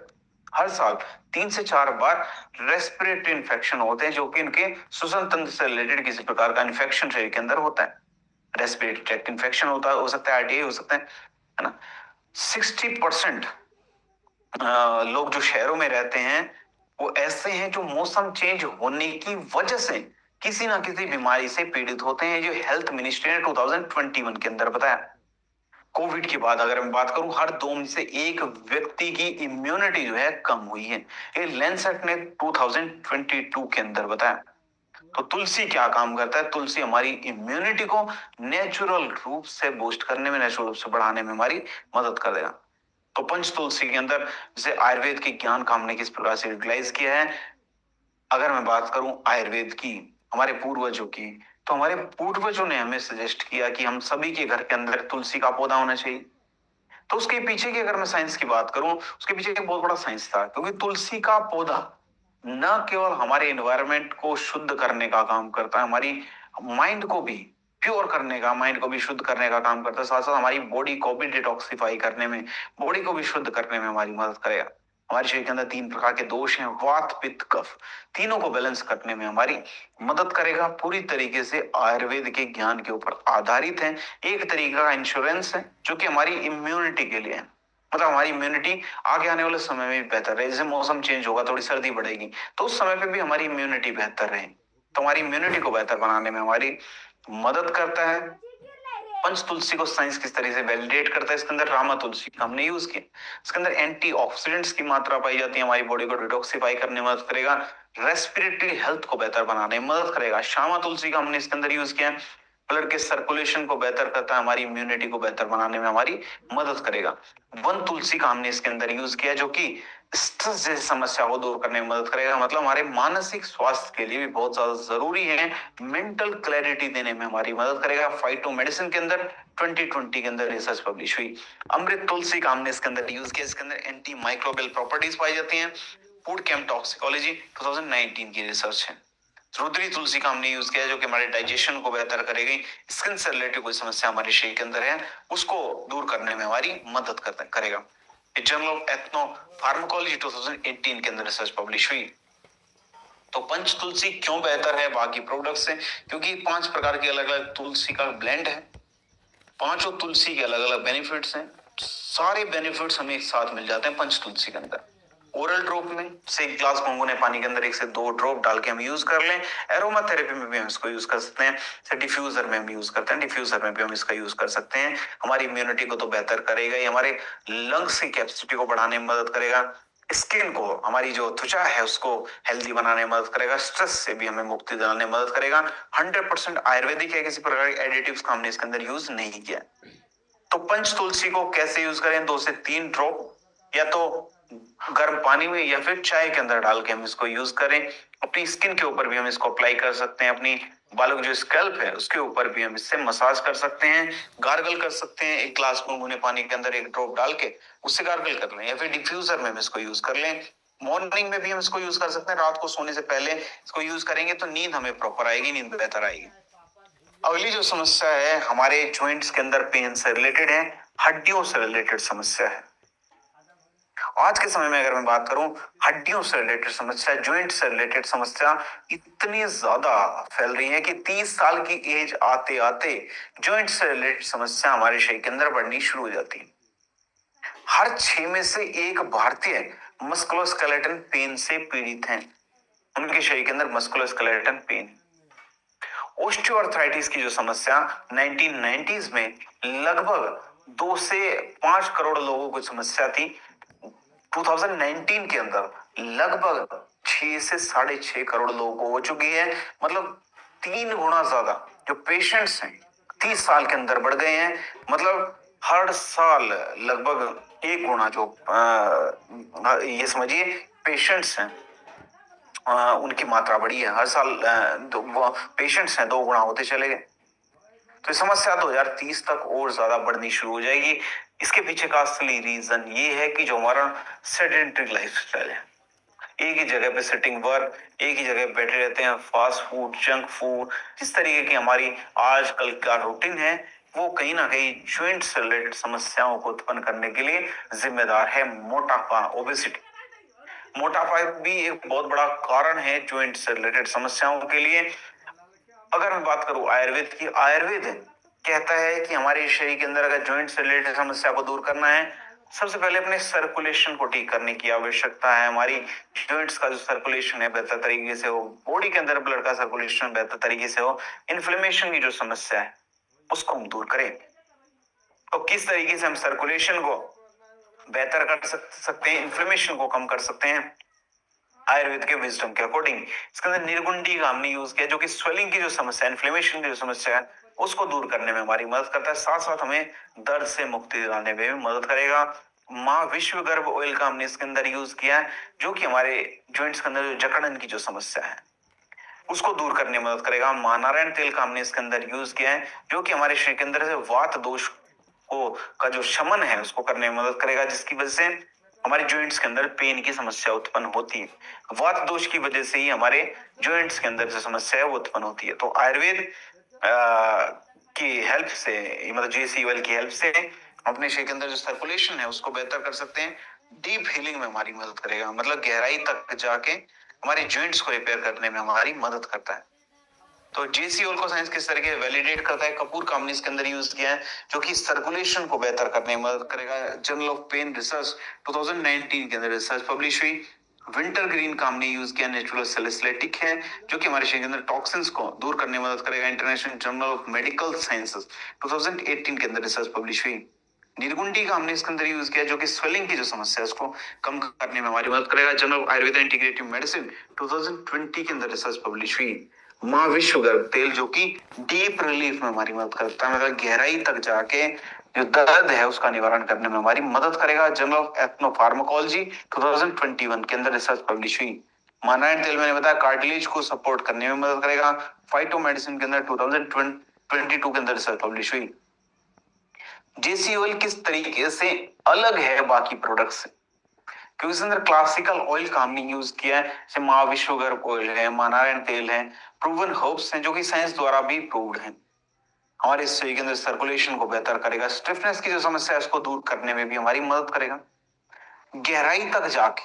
हर साल 3 से 4 बार रेस्पिरेटरी इन्फेक्शन होते हैं, जो कि इनके श्वसन तंत्र से रिलेटेड किसी प्रकार का इन्फेक्शन शरीर के अंदर होता है। रेस्पिरेटरी ट्रैक्ट इन्फेक्शन होता है, हो सकता है आरटीआई हो सकता है ना। 60% लोग जो शहरों में रहते हैं वो ऐसे हैं जो मौसम चेंज होने की वजह से किसी ना किसी बीमारी से पीड़ित होते हैं, जो हेल्थ मिनिस्ट्री ने 2021 के अंदर बताया। कोविड के बाद अगर मैं बात करूं, हर 2 में से 1 व्यक्ति की इम्यूनिटी जो है कम हुई है, ये लैंसेट ने 2022 के अंदर बताया। तो तुलसी क्या काम करता है? तुलसी हमारी इम्यूनिटी को नेचुरल रूप से बूस्ट करने में, नेचुरल रूप से बढ़ाने में हमारी मदद कर देगा। तो पंच तुलसी के अंदर जैसे आयुर्वेद के ज्ञान का हमने किस प्रकार से यूटिलाइज किया है, अगर मैं बात करूं आयुर्वेद की, हमारे पूर्वजों की, तो हमारे पूर्वजों ने हमें सजेस्ट किया कि हम सभी के घर के अंदर तुलसी का पौधा होना चाहिए। तो उसके पीछे की अगर मैं साइंस की बात करूं, उसके पीछे एक बहुत बड़ा साइंस था, क्योंकि तुलसी का पौधा न केवल हमारे एनवायरनमेंट को शुद्ध करने का काम करता है, हमारी माइंड को भी प्योर करने का, माइंड को भी शुद्ध करने का काम करता है, साथ साथ हमारी बॉडी को भी डिटॉक्सिफाई करने में, बॉडी को भी शुद्ध करने में हमारी मदद करेगा। हमारे शरीर के अंदर 3 प्रकार के दोष हैं, वात पित्त कफ, तीनों को बैलेंस करने में हमारी मदद करेगा। पूरी तरीके से आयुर्वेद के ज्ञान के ऊपर आधारित है, एक तरीके का इंश्योरेंस है जो कि हमारी इम्यूनिटी के लिए है। मतलब हमारी इम्यूनिटी आगे आने वाले समय में भी बेहतर रहे। जैसे मौसम चेंज होगा, थोड़ी सर्दी बढ़ेगी, तो उस समय पे भी हमारी इम्यूनिटी बेहतर रहे। तो हमारी इम्यूनिटी को बेहतर बनाने में हमारी मदद करता है। पंच तुलसी को साइंस किस तरह से वैलिडेट करता है, इसके अंदर रामा तुलसी का हमने यूज किया। इसके अंदर एंटीऑक्सीडेंट्स की मात्रा पाई जाती है, हमारी बॉडी को डिटॉक्सिफाई करने में मदद करेगा, रेस्पिरेटरी हेल्थ को बेहतर बनाने में मदद करेगा। श्यामा तुलसी का हमने इसके अंदर यूज किया, ब्लड के सर्कुलेशन को बेहतर करता है, हमारी इम्यूनिटी को बेहतर बनाने में हमारी मदद करेगा। वन तुलसी का हमने इसके अंदर यूज किया, जो कि स्ट्रेस जैसी समस्या को दूर करने में मदद करेगा। मतलब हमारे मानसिक स्वास्थ्य के लिए भी बहुत ज्यादा जरूरी है, मेंटल क्लैरिटी देने में हमारी मदद करेगा। फाइटो मेडिसिन के अंदर 2020 के अंदर रिसर्च पब्लिश हुई। अमृत तुलसी का हमने इसके अंदर यूज किया, इसके अंदर एंटी माइक्रोबियल प्रॉपर्टीज पाई जाती हैं। फूड केम टॉक्सिकोलॉजी 2019 की रिसर्च है। रुद्री तुलसी का हमने यूज किया, जो कि हमारे डाइजेशन को बेहतर करेगी, स्किन से रिलेटेड कोई समस्या हमारे शरीर के अंदर है उसको दूर करने में हमारी मदद करेगा। जर्नल ऑफ एथनो फार्माकोलॉजी 2018 के अंदर रिसर्च पब्लिश हुई। तो पंच तुलसी क्यों बेहतर है बाकी प्रोडक्ट से? क्योंकि 5 प्रकार की अलग अलग तुलसी का ब्लेंड है, पांचों तुलसी के अलग अलग बेनिफिट्स हैं, सारे बेनिफिट्स हमें एक साथ मिल जाते हैं पंच तुलसी के अंदर। ओरल ड्रॉप में से 1 ग्लास गुनगुने पानी के अंदर 1 से 2 ड्रॉप डाल के हम यूज कर लें। एरोमा थेरेपी में भी हम इसको यूज कर सकते हैं, डिफ्यूजर में हम यूज करते हैं, डिफ्यूजर में भी हम इसका यूज कर सकते हैं। हमारी इम्यूनिटी को तो बेहतर करेगा ही, हमारे लंग्स की कैपेसिटी को बढ़ाने में मदद करेगा, स्किन को, हमारी जो त्वचा है उसको हेल्दी बनाने में मदद करेगा, स्ट्रेस से भी हमें मुक्ति दिलाने में मदद करेगा। 100% आयुर्वेदिक है, किसी प्रकार के एडिटिव्स का हमने इसके अंदर यूज नहीं किया। तो पंच तुलसी को कैसे यूज करें? 2 से 3 ड्रॉप या तो गर्म पानी में या फिर चाय के अंदर डाल के हम इसको यूज करें। अपनी स्किन के ऊपर भी हम इसको अप्लाई कर सकते हैं, अपनी बालों की जो स्कैल्प है उसके ऊपर भी हम इससे मसाज कर सकते हैं, गार्गल कर सकते हैं। 1 ग्लास गुनगुने पानी के अंदर 1 ड्रॉप डाल के उससे गार्गल कर लें, या फिर डिफ्यूजर में हम इसको यूज कर लें। मॉर्निंग में भी हम इसको यूज कर सकते हैं, रात को सोने से पहले इसको यूज करेंगे तो नींद हमें प्रॉपर आएगी, नींद बेहतर आएगी। अगली जो समस्या है हमारे जॉइंट्स के अंदर पेन से रिलेटेड है, हड्डियों से रिलेटेड समस्या है। आज के समय में अगर मैं बात करूं, हड्डियों से रिलेटेड समस्या, जॉइंट से रिलेटेड समस्या इतनी ज्यादा फैल रही है कि 30 साल की एज आते आते जॉइंट से रिलेटेड समस्या हमारे शरीर के अंदर बढ़नी शुरू हो जाती है। हर 6 में से 1 भारतीय मस्कुलोस्केलेटल पेन से पीड़ित हैं, उनके शरीर के अंदर मस्कुलोस्केलेटल पेन। ओस्टियोआर्थराइटिस की जो समस्या 1990s में लगभग 2 से 5 करोड़ लोगों को समस्या थी, 2019 के अंदर लगभग 6 से 6.5 करोड़ लोगों को हो चुकी है। मतलब 3 गुना ज्यादा जो पेशेंट्स हैं 30 साल के अंदर बढ़ गए हैं। मतलब हर साल लगभग एक गुना जो ये समझिए पेशेंट्स हैं उनकी मात्रा बढ़ी है। हर साल पेशेंट्स हैं 2 गुना होते चले गए। तो समस्या 2030 तक और ज्यादा बढ़नी शुरू हो जाएगी। इसके पीछे का असली रीजन ये है कि जो हमारा सेडेंटरी लाइफस्टाइल है, एक ही जगह पे सिटिंग वर्क, एक ही जगह बैठे रहते हैं, फास्ट फूड, जंक फूड, जिस तरीके की हमारी आजकल का रूटीन है, वो कहीं ना कहीं ज्वाइंट से रिलेटेड समस्याओं को उत्पन्न करने के लिए जिम्मेदार है। मोटापा, ओबेसिटी, मोटापा भी एक बहुत बड़ा कारण है ज्वाइंट से रिलेटेड समस्याओं के लिए। अगर मैं बात करूं आयुर्वेद की, आयुर्वेद कहता है कि हमारे शरीर के अंदर अगर ज्वाइंट से रिलेटेड समस्या को दूर करना है, सबसे पहले अपने सर्कुलेशन को ठीक करने की आवश्यकता है। हमारी जॉइंट्स का जो सर्कुलेशन है बेहतर तरीके से हो, बॉडी के अंदर ब्लड का सर्कुलेशन बेहतर तरीके से हो, इन्फ्लेमेशन की जो समस्या है उसको हम दूर करें। तो किस तरीके से हम सर्कुलेशन को बेहतर कर सकते हैं, इन्फ्लेमेशन को कम कर सकते हैं आयुर्वेद के विजडम के अकॉर्डिंग। इसके अंदर निर्गुंडी का हमने यूज किया, जो कि स्वेलिंग की जो समस्या, इन्फ्लेमेशन की जो समस्या है उसको दूर करने में हमारी मदद करता है, साथ साथ हमें दर्द से मुक्ति दिलाने में भी मदद करेगा। माँ विश्वगर्भ ऑयल का हमने इसके अंदर यूज किया है, जो कि हमारे जॉइंट्स के अंदर जो जकड़न की जो समस्या है उसको दूर करने में मदद करेगा। माँ नारायण तेल का हमने इसके अंदर यूज किया है, जो कि हमारे शरीर के अंदर से वात दोष को का जो शमन है उसको करने में मदद करेगा, जिसकी वजह से हमारे जॉइंट्स के अंदर पेन की समस्या उत्पन्न होती है। वात दोष की वजह से ही हमारे जॉइंट्स के अंदर जो समस्या है वो उत्पन्न होती है। तो आयुर्वेद की हेल्प से, मतलब जेसी ऑयल की हेल्प से अपने शरीर के अंदर जो सर्कुलेशन है उसको बेहतर कर सकते हैं। डीप हीलिंग में हमारी मदद करेगा, मतलब गहराई तक जाके हमारे जॉइंट्स को रिपेयर करने में हमारी मदद करता है। तो जेसी ऑयल को साइंस किस तरीके वैलिडेट करता है, कपूर का हमने इसके अंदर यूज किया है, जो कि सर्कुलेशन को बेहतर करने में मदद करेगा। जर्नल ऑफ पेन रिसर्च 2019 के अंदर रिसर्च पब्लिश हुई। विंटर ग्रीन का हमने यूज किया, नेचुरल सैलिसिलिक है, जो कि हमारे शरीर के अंदर टॉक्सिन्स को दूर करने में मदद करेगा। International journal of medical sciences 2018 के अंदर रिसर्च पब्लिश हुई। निर्गुंडी का हमने इसके अंदर यूज किया, जो कि स्वेलिंग की जो समस्या है उसको कम करने में हमारी मदद करेगा। Journal of Ayurveda integrative medicine 2020 के अंदर रिसर्च पब्लिश हुई। माँ विश्वगर्भ तेल, जो कि डीप रिलीफ में हमारी मदद करता है, मतलब गहराई तक जाके जो दर्द है उसका निवारण करने में हमारी मदद करेगा। जर्नल ऑफ एथनोफार्माकोलॉजी 2021 के अंदर रिसर्च पब्लिश हुई। मानायण तेल मैंने बताया कार्टिलेज को सपोर्ट करने में मदद करेगा। फाइटो मेडिसिन के अंदर 2022 के अंदर रिसर्च पब्लिश हुई। जेसी ऑयल किस तरीके से अलग है बाकी प्रोडक्ट से, क्योंकि इसके अंदर क्लासिकल ऑयल का हमने यूज किया है, जैसे माँ विश्वगर्भ ऑयल है, माँ नारायण तेल है, प्रूवन हर्ब्स हैं, जो कि साइंस द्वारा भी प्रूव्ड हैं। हमारे शरीर के अंदर सर्कुलेशन को बेहतर करेगा, स्टिफनेस की जो समस्या है उसको दूर करने में भी हमारी मदद करेगा। गहराई तक जाके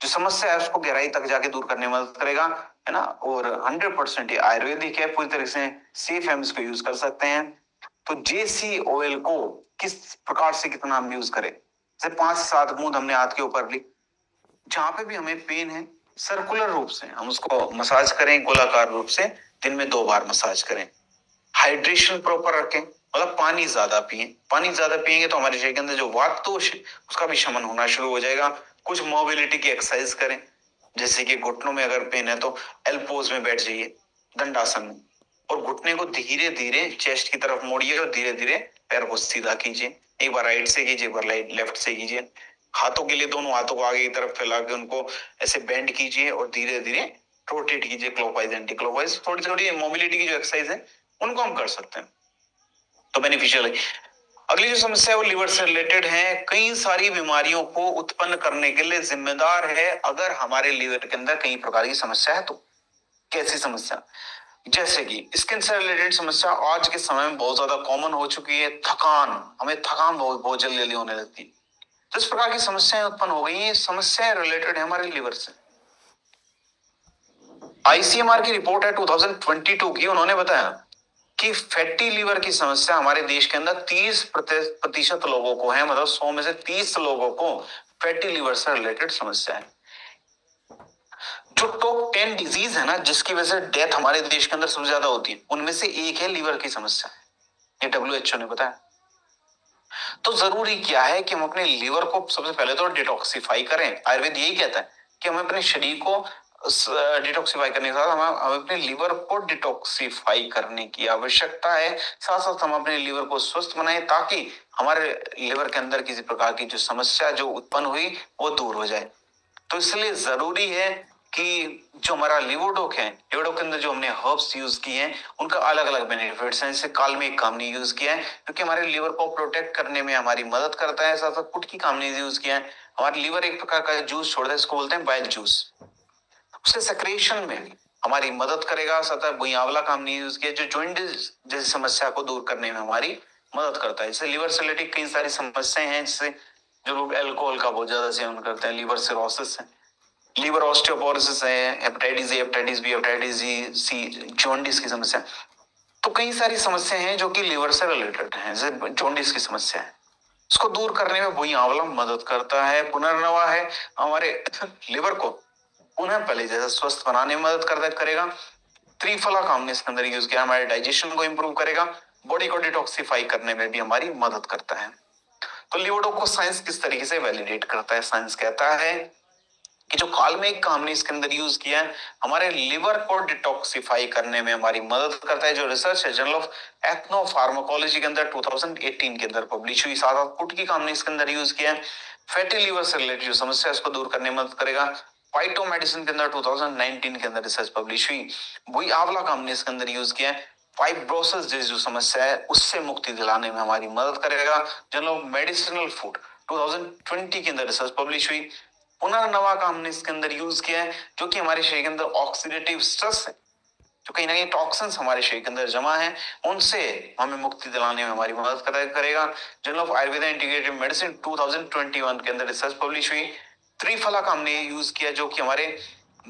जो समस्या है उसको गहराई तक जाके दूर करने में मदद करेगा, है ना। और 100% ये आयुर्वेदिक है, पूरी तरह से सेफ है, हम इसको यूज कर सकते हैं। तो जेसी ऑयल को किस प्रकार से कितना हम यूज करें, जैसे 5-7 बूंद हमने हाथ के ऊपर ली, जहां पे भी हमें पेन है सर्कुलर रूप से हम उसको मसाज करें, गोलाकार रूप से दिन में 2 बार मसाज करें। हाइड्रेशन प्रॉपर रखें, मतलब पानी ज्यादा पिए, पानी ज्यादा पिएंगे तो हमारे शरीर के अंदर जो वात दोष है उसका भी शमन होना शुरू हो जाएगा। कुछ मोबिलिटी की एक्सरसाइज करें, जैसे कि घुटनों में अगर पेन है तो एल्पोज में बैठ जाइए, दंडासन में, और घुटने को धीरे धीरे चेस्ट की तरफ मोड़िए और धीरे धीरे पैर को सीधा कीजिए। एक बार राइट से कीजिए, एक बार लेफ्ट से कीजिए। हाथों के लिए दोनों हाथों को आगे की तरफ फैला के उनको ऐसे बेंड कीजिए और धीरे धीरे रोटेट कीजिए, क्लॉकवाइज एंटी क्लॉकवाइज। थोड़ी थोड़ी मोबिलिटी की जो एक्सरसाइज है उनको हम कर सकते हैं, तो बेनिफिशियल है। अगली जो समस्या है वो लिवर से रिलेटेड है। कई सारी बीमारियों को उत्पन्न करने के लिए जिम्मेदार है अगर हमारे लिवर के अंदर कई प्रकार की समस्या है तो। कैसी समस्या, जैसे कि स्किन से रिलेटेड समस्या आज के समय में बहुत ज्यादा कॉमन हो चुकी है। थकान, हमें थकान बहुत बहुत जल्दी जल्दी होने लगती है, तो इस प्रकार की समस्याएं उत्पन्न हो गई हैं। समस्याएं रिलेटेड है हमारे लिवर से। आईसीएमआर की रिपोर्ट है 2022 की, उन्होंने बताया कि फैटी लीवर की समस्या हमारे देश के अंदर 30% लोगों को है, मतलब 100 में से 30 लोगों को फैटी लीवर से रिलेटेड समस्या है। जो टॉप 10 डिजीज है ना जिसकी वजह से डेथ हमारे देश के अंदर सबसे ज्यादा होती है, उनमें से एक है लीवर की समस्या, ये WHO ने बताया। तो जरूरी क्या है कि हम अपने लीवर को सबसे पहले तो डिटॉक्सिफाई करें। आयुर्वेद यही कहता है कि हमें अपने शरीर को डिटॉक्सिफाई करने के साथ हमें अपने लिवर को डिटॉक्सिफाई करने की आवश्यकता है। साथ साथ हम अपने लिवर को स्वस्थ बनाएं ताकि हमारे लिवर के अंदर किसी प्रकार की जो समस्या जो उत्पन्न हुई वो दूर हो जाए। तो इसलिए जरूरी है कि जो हमारा लिवोडोक है, लिवोडोक के अंदर जो हमने हर्ब्स यूज किए हैं उनका अलग अलग बेनिफिट्स हैं। जैसे कालमेघ कामनी यूज किया है क्योंकि हमारे लिवर को प्रोटेक्ट करने में हमारी मदद करता है। साथ साथ कुटकी कामनी यूज किया है, हमारा लिवर एक प्रकार का जूस छोड़ता है, इसको बोलते हैं बाइल जूस, उससे सेक्रेशन में हमारी मदद करेगा। सतह भुइयावला कामनी यूज किया जो जॉइंटिस जैसी समस्या को दूर करने में हमारी मदद करता है। जैसे लिवर से रिलेटेड कई सारी समस्याएं हैं, जिससे जो लोग अल्कोहल का बहुत ज्यादा सेवन करते हैं, लिवर सिरोसिस है, लिवर ऑस्टियोपोरोसिस है, hepatitis A, hepatitis B, hepatitis C, jaundice की समस्या। तो कई सारी समस्याएं हैं जो कि लिवर से रिलेटेड हैं। जैसे जॉन्डिस की समस्या है, उसको दूर करने में वही आंवला मदद करता है। पुनर्नवा है, हमारे लिवर को पुनः पहले जैसा स्वस्थ बनाने में मदद करता करेगा। त्रिफला कामने इसके अंदर यूज किया, हमारे डाइजेशन को इंप्रूव करेगा, बॉडी को डिटॉक्सिफाई करने में भी हमारी मदद करता है। तो लिवोडोक को साइंस किस तरीके से वैलिडेट करता है? साइंस कहता है कि जो कालमेघ का हमने इसके अंदर यूज किया है हमारे लिवर को डिटॉक्सिफाई करने में हमारी मदद करता है। जो रिसर्च है जर्नल ऑफ एथनो फार्माकोलॉजी के अंदर 2018 के अंदर पब्लिश हुई। साथ साथ कुटकी का हमने इसके अंदर यूज किया है, फैटी लिवर से रिलेटेड जो समस्या है उसको दूर करने में मदद करेगा। फाइटो मेडिसिन के अंदर 2019 के अंदर रिसर्च पब्लिश हुई। वही आंवला का हमने इसके अंदर यूज किया है, फाइब्रोसिस जैसी जो समस्या है उससे मुक्ति दिलाने में हमारी मदद करेगा। जर्नल ऑफ मेडिसिनल फूड 2020 के अंदर रिसर्च पब्लिश हुई। पुनर्नवा का हमने इसके अंदर यूज किया है जो कि हमारे शरीर के अंदर ऑक्सीडेटिव स्ट्रेस है, जो कहीं ना कहीं टॉक्सिन्स हमारे शरीर के अंदर जमा है, उनसे हमें मुक्ति दिलाने में हमारी मदद करेगा। Journal of Ayurveda integrative medicine 2021 के अंदर रिसर्च पब्लिश हुई। त्रिफला का हमने यूज किया जो कि हमारे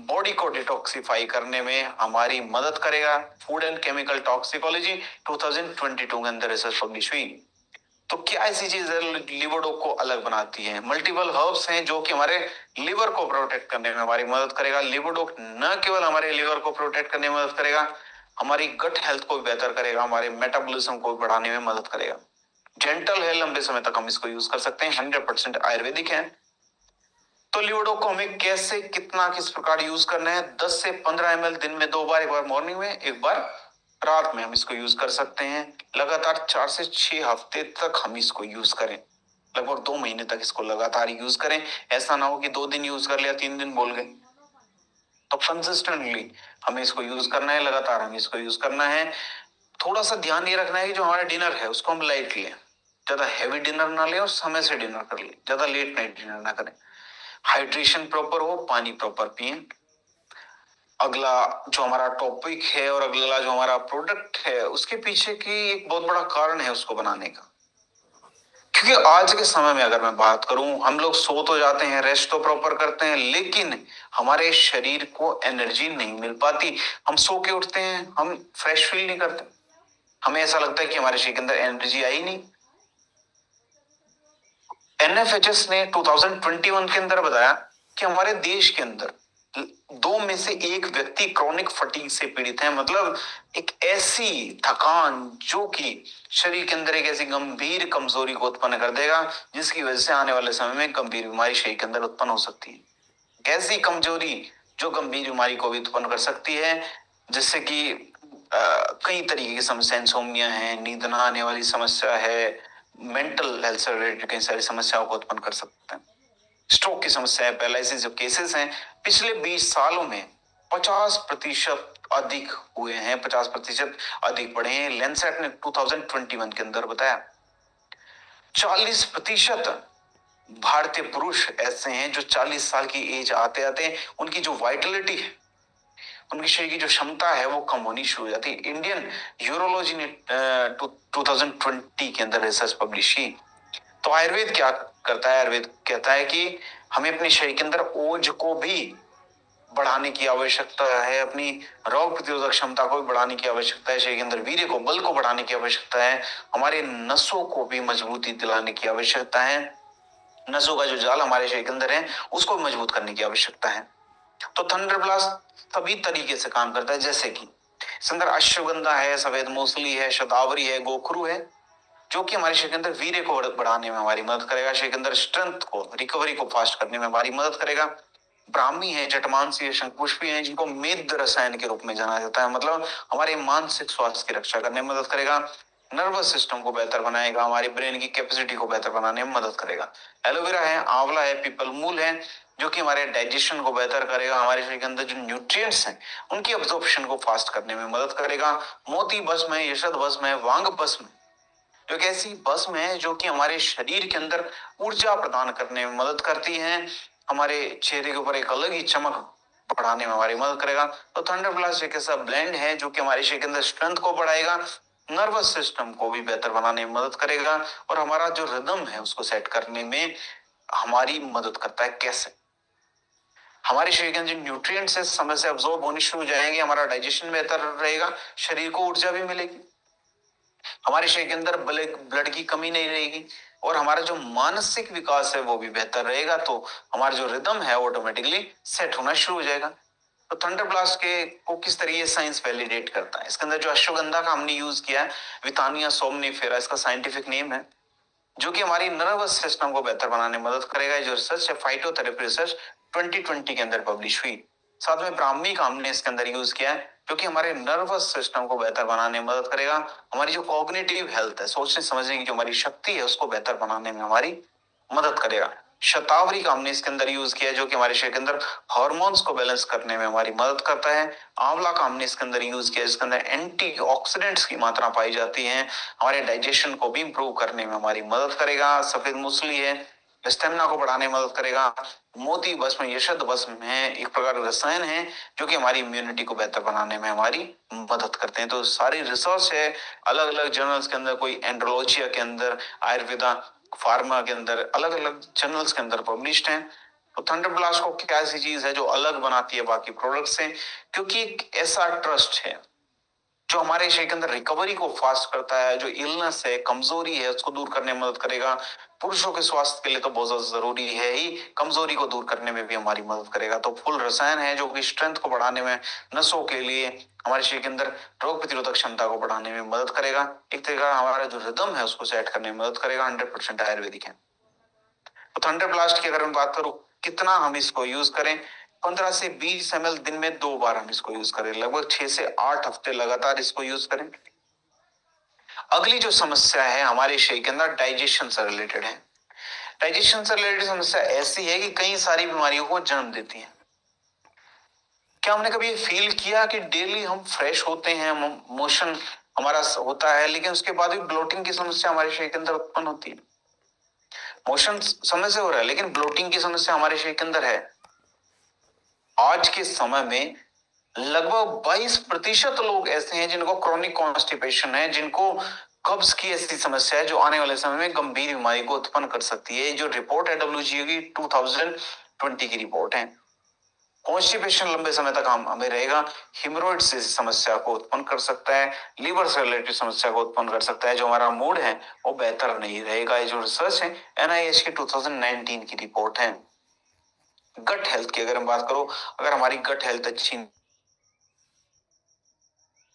बॉडी को डिटॉक्सिफाई करने में हमारी मदद करेगा। फूड एंड केमिकल टॉक्सिकोलॉजी 2022 के अंदर रिसर्च पब्लिश हुई। तो क्या ऐसी चीज लिवोडोक को अलग बनाती है? मल्टीपल हर्ब्स हैं जो कि हमारे लिवर को प्रोटेक्ट करने में हमारी मदद करेगा। लिवोडोक न केवल हमारे लिवर को प्रोटेक्ट करने में मदद करेगा, हमारी गट हेल्थ को भी बेहतर करेगा, हमारे मेटाबॉलिज्म को बढ़ाने में मदद करेगा। जेंटल है, लंबे समय तक हम इसको यूज कर सकते हैं, 100% आयुर्वेदिक है। तो लिवोडोक को हमें कैसे, कितना, किस प्रकार यूज करना है? 10 से 15 ml दिन में 2 बार, एक बार मॉर्निंग में, एक बार रात में हम इसको यूज कर सकते हैं। लगातार 4 से 6 हफ्ते तक हम इसको यूज करें, लगभग 2 महीने तक इसको लगातार यूज करें। ऐसा ना हो कि 2 दिन यूज कर लिया 3 दिन बोल गए। तो कंसिस्टेंटली हमें इसको यूज करना है, लगातार हमें इसको यूज करना है। थोड़ा सा ध्यान ये रखना है कि जो हमारा डिनर है उसको हम लाइट लें, ज्यादा हैवी डिनर ना लें और समय से डिनर कर लें, ज्यादा लेट नाइट डिनर ना करें। हाइड्रेशन प्रॉपर हो, पानी प्रॉपर पिए। अगला जो हमारा टॉपिक है और अगला जो हमारा प्रोडक्ट है उसके पीछे की एक बहुत बड़ा कारण है उसको बनाने का। क्योंकि आज के समय में अगर मैं बात करूं, हम लोग सो तो जाते हैं, रेस्ट तो प्रॉपर करते हैं, लेकिन हमारे शरीर को एनर्जी नहीं मिल पाती। हम सो के उठते हैं, हम फ्रेश फील नहीं करते, हमें ऐसा लगता है कि हमारे शरीर के अंदर एनर्जी आई नहीं। एनएफएचएस ने 2021 के अंदर बताया कि हमारे देश के अंदर 2 में से 1 व्यक्ति क्रॉनिक फटीग से पीड़ित है। मतलब एक ऐसी थकान जो कि शरीर के अंदर एक ऐसी गंभीर कमजोरी को उत्पन्न कर देगा जिसकी वजह से आने वाले समय में गंभीर बीमारी शरीर के अंदर उत्पन्न हो सकती है। ऐसी कमजोरी जो गंभीर बीमारी को भी उत्पन्न कर सकती है, जिससे कि कई तरीके की समस्या, इंसोम्निया है, नींद ना आने वाली समस्या है, मेंटल हेल्थ से रिलेटेड कई सारी समस्याओं को उत्पन्न कर सकते हैं। स्ट्रोक की समस्या है, पैरालिसिस जो केसेस हैं पिछले 20 सालों में 50% अधिक हुए हैं, 50% अधिक बढ़े हैं। लेंसेट ने 2021 के अंदर बताया 40% भारतीय पुरुष ऐसे हैं जो 40 साल की एज आते आते उनकी जो वाइटलिटी है, उनकी शरीर की जो क्षमता है वो कम होनी शुरू हो जाती है। इंडियन यूरोलॉजी ने 2020 के अंदर रिसर्च पब्लिश की। तो आयुर्वेद क्या करता है? आयुर्वेद कहता है कि हमें अपने शरीर के अंदर ओज को भी बढ़ाने की आवश्यकता है, अपनी रोग प्रतिरोधक क्षमता को भी बढ़ाने की आवश्यकता है, शरीर के अंदर वीर्य को, बल को बढ़ाने की आवश्यकता है, हमारे नसों को भी मजबूती दिलाने की आवश्यकता है, नसों का जो जाल हमारे शरीर के अंदर है उसको भी मजबूत करने की आवश्यकता है। तो थंडर ब्लास्ट सभी तरीके से काम करता है, जैसे कि इसके अंदर अश्वगंधा है, सफेद मूसली है, शतावरी है, गोखरू है, जो कि हमारे शरीर के अंदर वीर्य को बढ़ाने में हमारी मदद करेगा, शरीर के अंदर स्ट्रेंथ को, रिकवरी को फास्ट करने में हमारी मदद करेगा। ब्राह्मी है, जटमांसी है, शंखपुष्पी है, जिनको मेद रसायन के रूप में जाना जाता है। मतलब हमारे मानसिक स्वास्थ्य की रक्षा करने में मदद करेगा, नर्वस सिस्टम को बेहतर बनाएगा, हमारी ब्रेन की कैपेसिटी को बेहतर बनाने में मदद करेगा। एलोवेरा है, आंवला है, पीपल मूल है, जो कि हमारे डाइजेशन को बेहतर करेगा, हमारे शरीर के अंदर जो न्यूट्रिएंट्स हैं उनकी अब्जॉर्प्शन को फास्ट करने में मदद करेगा। मोती भस्म है, यशद भस्म है, वांग भस्म, जो कि ऐसी भस्म है जो कि हमारे शरीर के अंदर ऊर्जा प्रदान करने में मदद करती है, हमारे चेहरे के ऊपर एक अलग ही चमक बढ़ाने में हमारी मदद करेगा। तो थंडर ब्लास्ट एक ऐसा ब्लेंड है जो कि हमारे शरीर के अंदर स्ट्रेंथ को बढ़ाएगा, नर्वस सिस्टम को भी बेहतर बनाने में मदद करेगा, और हमारा जो रिदम है उसको सेट करने में हमारी मदद करता है। कैसे? हमारे शरीर के अंदर न्यूट्रिएंट्स है समय से अब्सॉर्ब होने शुरू हो जाएंगे, हमारा डाइजेशन बेहतर रहेगा, शरीर को ऊर्जा भी मिलेगी, हमारे शरीर के अंदर ब्लड की कमी नहीं रहेगी, और हमारा जो मानसिक विकास है वो भी बेहतर रहेगा। तो हमारा जो रिदम है ऑटोमेटिकली सेट होना शुरू हो जाएगा। तो थंडर ब्लास्ट के को किस तरीके साइंस वैलिडेट करता है? इसके अंदर जो अश्वगंधा का हमने यूज किया है, विथानिया सोमनिफेरा इसका साइंटिफिक नेम है, जो कि हमारी नर्वस सिस्टम को बेहतर बनाने में मदद करेगा। जो रिसर्च है फाइटोथेरेपी रिसर्च 2020 के अंदर पब्लिश हुई। साथ में ब्राह्मी का हमने इसके अंदर यूज किया है, जो कि हमारे नर्वस सिस्टम को बेहतर बनाने में मदद करेगा, हमारी जो कॉग्निटिव हेल्थ है, सोचने समझने की जो हमारी शक्ति है उसको बेहतर बनाने में हमारी मदद करेगा। शतावरी का हमने इसके अंदर यूज किया है, जो कि हमारे शरीर के अंदर हार्मोन्स को बैलेंस करने में हमारी मदद करता है। आंवला का हमने इसके अंदर यूज किया है, जिसके अंदर एंटीऑक्सीडेंट्स की मात्रा पाई जाती है, हमारे डाइजेशन को भी इंप्रूव करने में हमारी मदद करेगा। सफेद मूसली है, स्टेमिना को बढ़ाने में मदद करेगा। मोती भस्म, यशद भस्म है, एक प्रकार का रसायन है जो कि हमारी इम्यूनिटी को बेहतर बनाने में हमारी मदद करते हैं। तो सारी रिसर्च है अलग अलग जर्नल्स के अंदर, कोई एंड्रोलॉजिया के अंदर, आयुर्वेदा फार्मा के अंदर, अलग अलग जर्नल्स के अंदर पब्लिश्ड हैं। तो थंडर ब्लास्ट को क्या ऐसी चीज है जो अलग बनाती है बाकी प्रोडक्ट से? क्योंकि एक ऐसा ट्रस्ट है जो हमारे शरीर के अंदर रिकवरी को फास्ट करता है, जो इलनेस है, कमजोरी है, उसको दूर करने में मदद करेगा। पुरुषों के स्वास्थ्य के लिए तो बहुत ज्यादा जरूरी है ही, कमजोरी को दूर करने में भी हमारी मदद करेगा। तो फुल रसायन है जो कि स्ट्रेंथ को बढ़ाने में, नसों के लिए, हमारे शरीर के अंदर रोग प्रतिरोधक क्षमता को बढ़ाने में मदद करेगा। एक तरीका हमारा जो रिदम है उसको सेट करने में मदद करेगा। 100% आयुर्वेदिक है। तो थंडर ब्लास्ट की अगर मैं बात करूं कितना हम इसको यूज करें, 15 से 20 ml दिन में 2 बार हम इसको यूज करें, लगभग 6 से 8 हफ्ते लगातार इसको यूज करें। अगली जो समस्या है हमारे शरीर के अंदर डाइजेशन से रिलेटेड है। डाइजेशन से रिलेटेड समस्या ऐसी है कि कई सारी बीमारियों को जन्म देती है। क्या हमने कभी ये फील किया कि डेली हम फ्रेश होते हैं, मोशन हमारा होता है, लेकिन उसके बाद भी ब्लोटिंग की समस्या हमारे शरीर के अंदर उत्पन्न होती है? मोशन समय से हो रहा है लेकिन ब्लोटिंग की समस्या हमारे शरीर के अंदर है। आज के समय में लगभग 22% लोग ऐसे हैं जिनको क्रोनिक कॉन्स्टिपेशन है, जिनको कब्ज की ऐसी समस्या है जो आने वाले समय में गंभीर बीमारी को उत्पन्न कर सकती है। जो रिपोर्ट है डब्ल्यूजीओ की 2020 की रिपोर्ट है। कॉन्स्टिपेशन लंबे समय तक हम हमें रहेगा, हिमोरॉइड से समस्या को उत्पन्न कर सकता है, लीवर से रिलेटेड समस्या को उत्पन्न कर सकता है, जो हमारा मूड है वो बेहतर नहीं रहेगा। ये जो रिसर्च है एनआईएच की 2019 की रिपोर्ट है। गट हेल्थ की अगर हम बात करो, अगर हमारी गट हेल्थ अच्छी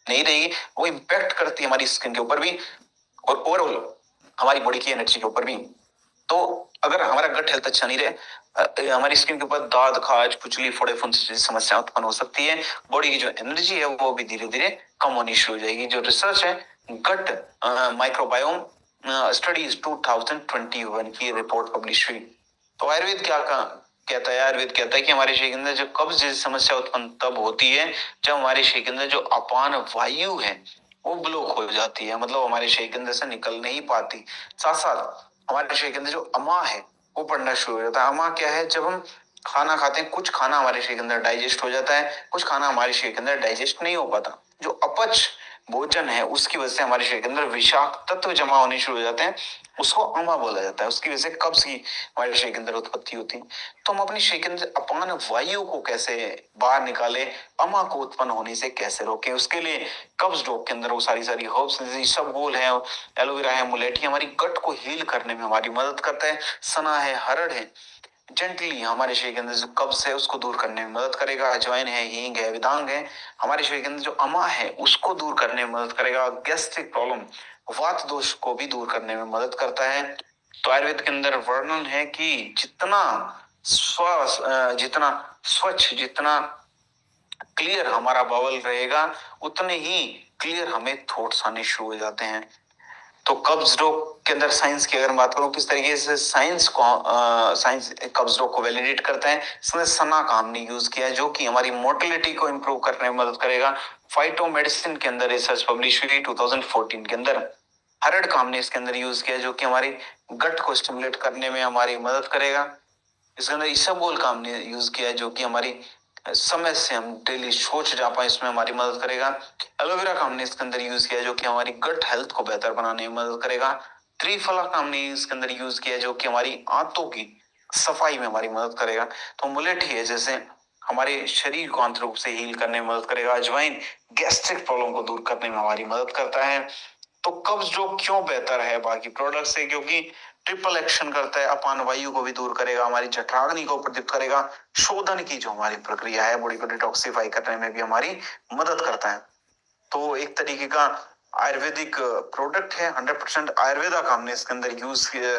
नहीं रहेगी, वो इम्पैक्ट करती है हमारी स्किन के ऊपर भी और ओवरऑल हमारी बॉडी की एनर्जी के ऊपर भी। तो अगर हमारा गट हेल्थ अच्छा नहीं रहे, हमारी स्किन के ऊपर दाद, खाज, खुजली, फोड़े फुंसी जैसी समस्या उत्पन्न हो सकती है। बॉडी की जो एनर्जी है वो भी धीरे धीरे कम होनी शुरू हो जाएगी। जो रिसर्च है गट माइक्रोबायोम स्टडीज 2021 की रिपोर्ट पब्लिश हुई। तो आयुर्वेद क्या कहता है? आयुर्वेद कहता है कि हमारे शरीर के अंदर जो कब्ज जैसी समस्या उत्पन्न तब होती है जब हमारे शरीर के अंदर जो अपान वायु है वो ब्लॉक हो जाती है, मतलब हमारे शरीर के अंदर से निकल नहीं पाती। साथ साथ हमारे शरीर के अंदर जो अमा है वो बढ़ना शुरू हो जाता है। अमा क्या है? जब हम खाना खाते हैं, कुछ खाना हमारे शरीर के अंदर डाइजेस्ट हो जाता है, कुछ खाना हमारे शरीर के अंदर डाइजेस्ट नहीं हो पाता। जो अपच भोजन है उसकी वजह से हमारे शरीर के अंदर विषाक्त तत्व जमा होने शुरू हो जाते हैं, उसको अमा बोला जाता है। उसकी वजह से कब्ज की हमारे शरीर के अंदर उत्पत्ति होती है। तो हम अपने शरीर के अंदर अपान वायु को कैसे बाहर निकाले, अमा को उत्पन्न होने से कैसे रोके, उसके लिए कब्ज रोग के अंदर वो सारी सारी हर्ब्स सब गोल है, एलोवेरा है, मुलेठी हमारी गट को हील करने में हमारी मदद करता है। सना है, हरड़ है, जेंटली हमारे शरीर के अंदर जो कब्ज है उसको दूर करने में मदद करेगा। अजवाइन है, हींग है, विदांग है, हमारे शरीर के अंदर जो अमा है उसको दूर करने में मदद करेगा। गैस्ट्रिक प्रॉब्लम, वात दोष को भी दूर करने में मदद करता है। तो आयुर्वेद के अंदर वर्णन है कि जितना जितना स्वच्छ, जितना क्लियर हमारा बाउल रहेगा, उतने ही क्लियर हमें थॉट्स आने शुरू हो जाते हैं। तो कब्ज रोग के अंदर साइंस की अगर बात करूं, किस तरीके से साइंस कब्ज रोग को वैलिडेट करता है, इसमें सना का हमने यूज किया है, जो कि हमारी मोटिलिटी को इंप्रूव करने में मदद करेगा। फाइटो मेडिसिन के अंदर रिसर्च पब्लिश हुई 2014 के अंदर। हरड़ का हमने इसके अंदर यूज किया, जो कि हमारी गट को स्टिमुलेट करने में हमारी मदद करेगा। इसके अंदर इसबगोल का हमने यूज किया है, जो कि हमारी समय से हम डेली सोच जा पाए, इसमें हमारी मदद करेगा। एलोवेरा का हमने इसके अंदर यूज किया, जो कि हमारी गट हेल्थ को बेहतर बनाने में मदद करेगा। त्रिफला का हमने इसके अंदर यूज किया, जो कि हमारी आंतों की सफाई में हमारी मदद करेगा। तो मुलेठी है, जैसे हमारे शरीर को आंतरिक रूप से हील करने में मदद करेगा। अजवाइन गैस्ट्रिक प्रॉब्लम को दूर करने में हमारी मदद करता है। तो कब्ज रोग क्यों बेहतर है बाकी प्रोडक्ट से? क्योंकि ट्रिपल एक्शन करता है, अपान वायु को भी दूर करेगा, हमारी जठराग्नि को प्रदीप्त करेगा, शोधन की जो हमारी प्रक्रिया है, बॉडी को डिटॉक्सिफाई करने में भी हमारी मदद करता है। तो एक तरीके का आयुर्वेदिक प्रोडक्ट है, 100% आयुर्वेदा का हमने इसके अंदर यूज किया,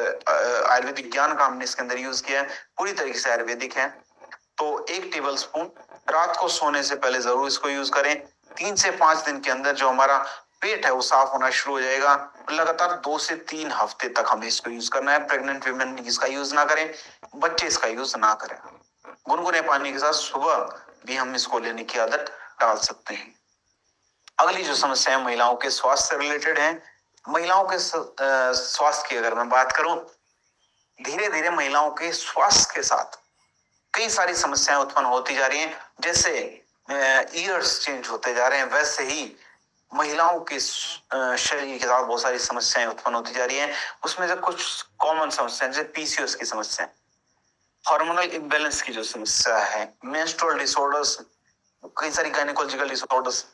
आयुर्वेदिक ज्ञान का हमने इसके अंदर यूज किया है, पूरी तरीके से आयुर्वेदिक है। तो 1 टेबल स्पून रात को सोने से पहले जरूर इसको यूज करें। 3 से 5 दिन के अंदर जो हमारा पेट है वो साफ होना शुरू हो जाएगा। लगातार 2 से 3 हफ्ते तक हमें इसको यूज करना है। प्रेग्नेंट वीमेन इसका यूज ना करें, बच्चे इसका यूज ना करें। गुनगुने पानी के साथ सुबह भी हम इसको लेने की आदत डाल सकते हैं। अगली जो समस्या है महिलाओं के स्वास्थ्य से रिलेटेड है। महिलाओं के स्वास्थ्य की अगर मैं बात करूं, धीरे धीरे महिलाओं के स्वास्थ्य के साथ कई सारी समस्याएं उत्पन्न होती जा रही हैं। जैसे ईयर्स चेंज होते जा रहे हैं, वैसे ही महिलाओं के शरीर के साथ बहुत सारी समस्याएं उत्पन्न होती जा रही हैं। उसमें से कुछ कॉमन समस्याएं, जैसे पीसीओएस की समस्या, हार्मोनल इम्बैलेंस की जो समस्या है, मेंस्ट्रुअल डिसऑर्डर्स, कई सारी गायनेकोलॉजिकल डिसऑर्डर्स।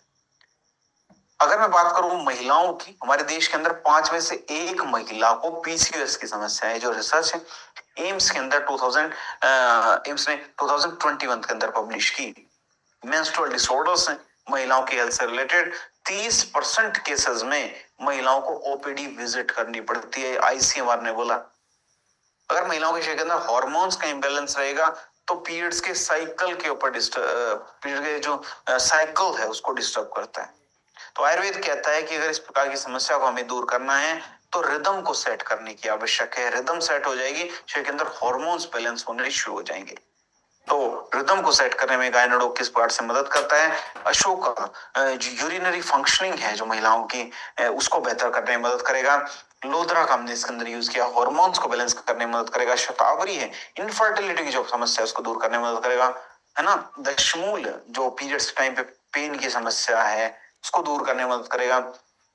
अगर मैं बात करूं महिलाओं की, हमारे देश के अंदर 5 में से 1 महिला को पीसीओएस की समस्या है। जो रिसर्च है एम्स के अंदर 2000 एम्स ने 2021 के अंदर पब्लिश की। मेंस्ट्रुअल डिसऑर्डर्स हैं महिलाओं की हेल्थ से रिलेटेड। 30% केसेस में महिलाओं को ओपीडी विजिट करनी पड़ती है, आईसीएमआर ने बोला। अगर महिलाओं के शरीर के अंदर हार्मोन्स का इंबैलेंस रहेगा तो पीरियड्स के साइकिल के ऊपर पीरियड के जो साइकिल है उसको डिस्टर्ब करता है। तो आयुर्वेद कहता है कि अगर इस प्रकार की समस्या को हमें दूर करना है तो रिदम को सेट करने की आवश्यक है। रिदम सेट हो जाएगी, शरीर के अंदर हार्मोन्स बैलेंस होने शुरू हो जाएंगे। तो रिदम को सेट करने में गायनेडोक किस पार्ट से मदद करता है? अशोका जो यूरिनरी फंक्शनिंग है जो महिलाओं की, उसको बेहतर करने में मदद करेगा। लोधरा का हमने इसके अंदर यूज किया, हार्मोन्स को बैलेंस करने में मदद करेगा। शतावरी है, इनफर्टिलिटी की जो समस्या है उसको दूर करने में मदद करेगा, है ना। दशमूल जो पीरियड्स टाइम पे पेन की समस्या है उसको दूर करने में मदद करेगा।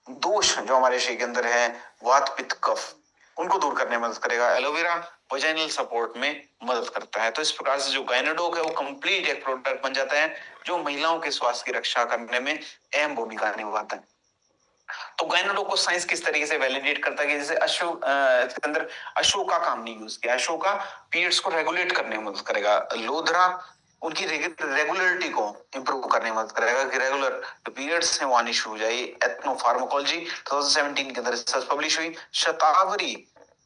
दोष जो हमारे शरीर के अंदर है, वात पित्त कफ, उनको दूर करने में मदद करेगा। एलोवेरा वजाइनल सपोर्ट में मदद करता है। तो इस प्रकार से जो गायनेडोक है वो कंप्लीट एक प्रोडक्ट बन जाता है जो महिलाओं के स्वास्थ्य की रक्षा करने में अहम भूमिका निभाता है। तो गायनेडोक को साइंस किस तरीके से वैलिडेट करता है कि जैसे इसके अंदर अशोका का हमने यूज किया। अशोका पीरियड्स को रेगुलेट करने में मदद करेगा। लोधरा उनकी रेगुलरिटी को इंप्रूव करने में मदद करेगा कि रेगुलर पीरियड्स हैं वो आनी शुरू हो जाए। एथनोफार्माकोलॉजी 2017 के अंदर रिसर्च पब्लिश हुई। शतावरी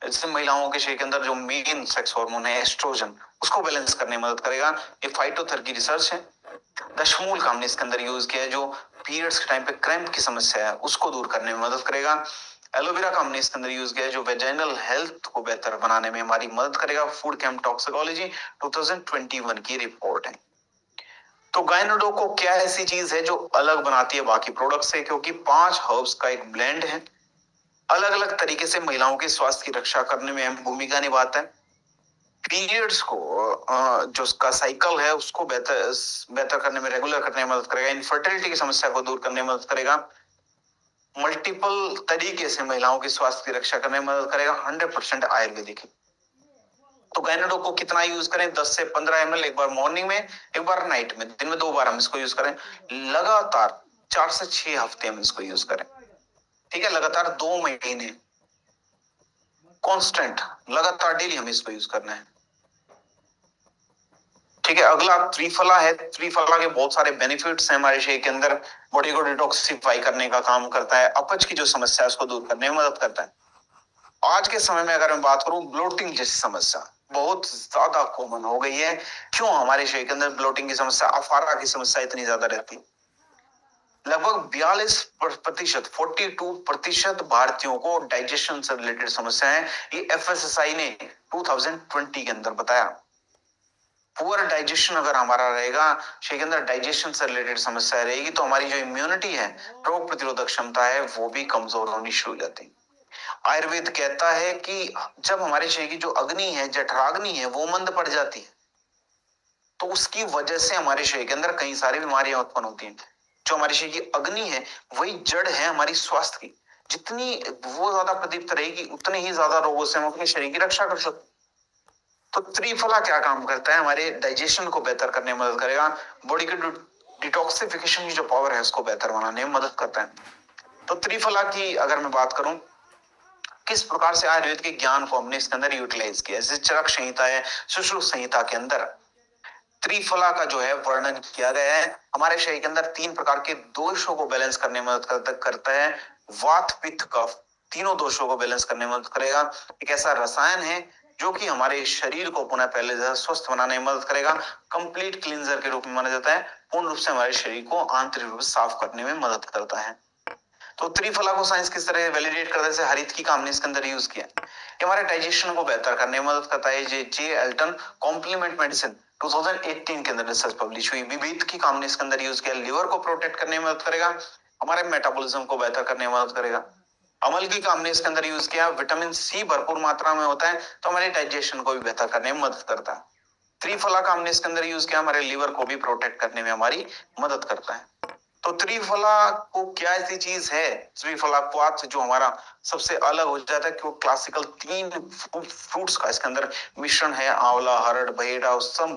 जैसे महिलाओं के शरीर के अंदर जो मेन सेक्स हार्मोन है एस्ट्रोजन, उसको बैलेंस करने में मदद करेगा। ये फाइटोथेरेपी रिसर्च है। दशमूल का हमने इसके अंदर यूज किया है, जो पीरियड्स के टाइम पे क्रैम्प की समस्या है उसको दूर करने में मदद करेगा। एलोवेरा का हमने इसके अंदर यूज किया है, जो वेजाइनल हेल्थ को बेहतर बनाने में हमारी मदद करेगा। फूड केम टॉक्सिकोलॉजी 2021 की रिपोर्ट है। तो गायनेडोक को क्या ऐसी चीज है जो अलग बनाती है बाकी प्रोडक्ट से? क्योंकि 5 हर्ब्स का एक ब्लेंड है, अलग अलग तरीके से महिलाओं के स्वास्थ्य की रक्षा करने में अहम भूमिका निभाता है। पीरियड्स को जो उसका साइकिल है उसको बेहतर बेहतर करने में, रेगुलर करने में मदद करेगा। इनफर्टिलिटी की समस्या को दूर करने में मदद करेगा। मल्टीपल तरीके से महिलाओं के स्वास्थ्य की रक्षा करने में मदद करेगा। 100% आयुर्वेदिक है। तो गायनेडोक को कितना यूज करें? 10 से 15 ml, एक बार मॉर्निंग में, एक बार नाइट में, दिन में 2 बार हम इसको यूज करें। लगातार 4 से 6 हफ्ते हम इसको यूज करें। ठीक है, लगातार 2 महीने कांस्टेंट, लगातार डेली हमें इसको यूज करना है। ठीक है, अगला त्रिफला है। त्रिफला के बहुत सारे बेनिफिट्स हैं हमारे शरीर के अंदर। बॉडी को डिटॉक्सिफाई करने का काम करता है, अपच की जो समस्या है उसको दूर करने में मदद करता है। आज के समय में अगर मैं बात करूं ब्लोटिंग जैसी समस्या, बहुत ज्यादा कॉमन हो गई है। क्यों हमारे शरीर के अंदर ब्लोटिंग की समस्या, अफारा की समस्या इतनी ज्यादा रहती है? लगभग 42%, 42% भारतीयों को डाइजेशन से रिलेटेड समस्या है। ये एफएसएसआई ने 2020 के अंदर बताया। पुअर डाइजेशन अगर हमारा रहेगा, शरीर के अंदर डाइजेशन से रिलेटेड समस्या रहेगी, तो हमारी जो इम्यूनिटी है, रोग प्रतिरोधक क्षमता है, वो भी कमजोर होनी शुरू हो जाती है। आयुर्वेद कहता है कि जब हमारे शरीर की जो अग्नि है, जठराग्नि है, वो मंद पड़ जाती है, तो उसकी वजह से हमारे शरीर के अंदर कई सारी बीमारियां उत्पन्न होती हैं। जो हमारे शरीर की अग्नि है, वही जड़ है हमारी स्वास्थ्य की। जितनी वो ज्यादा प्रदीप्त रहेगी, उतने ही ज्यादा रोगों से हम अपने शरीर की रक्षा कर सकते। तो त्रिफला क्या काम करता है? हमारे डाइजेशन को बेहतर करने में मदद करेगा। बॉडी के डिटॉक्सिफिकेशन की जो पावर है, उसको बेहतर बनाने में मदद करता है। तो त्रिफला की अगर मैं बात करूं, किस प्रकार से आयुर्वेद के ज्ञान को हमने इसके अंदर यूटिलाइज किया, जैसे चरक संहिता है, सुश्रुत संहिता के अंदर त्रिफला का जो है वर्णन किया गया है। हमारे शरीर के अंदर 3 प्रकार के दोषों को बैलेंस करने में मदद करता है। वात, पित्त, कफ, तीनों दोषों को बैलेंस करने में मदद करेगा। एक ऐसा रसायन है जो कि हमारे शरीर को पुनः पहले जैसा स्वस्थ बनाने में मदद करेगा। कंप्लीट क्लींजर के रूप में माना जाता है। पूर्ण रूप से हमारे शरीर को आंतरिक रूप से साफ करने में मदद करता है। तो त्रिफला को साइंस किस तरह वैलिडेट करता है? जैसे हरित की काम ने इसके अंदर यूज किया। ये हमारे डाइजेशन को बेहतर करने में मदद करता है। जे एल्टन कॉम्प्लीमेंट मेडिसिन 2018 के अंदर रिसर्च पब्लिश हुई। विविध की काम ने इसके अंदर यूज किया। लिवर को प्रोटेक्ट करने में मदद करेगा, हमारे मेटाबॉलिज्म को बेहतर करने में मदद करेगा। अमल की काम ने इसके अंदर यूज किया। विटामिन सी भरपूर मात्रा में होता है, तो हमारे डाइजेशन को भी बेहतर करने में मदद करता है। त्रिफला का हमने इसके अंदर यूज किया, हमारे लिवर को भी प्रोटेक्ट करने में हमारी मदद करता है। तो त्रिफला को क्या ऐसी चीज है, त्रिफला क्वाथ जो हमारा सबसे अलग हो जाता है कि वो क्लासिकल 3 फ्रूट्स का इसके अंदर मिश्रण है। आंवला, हरड़, भैड़ा और सम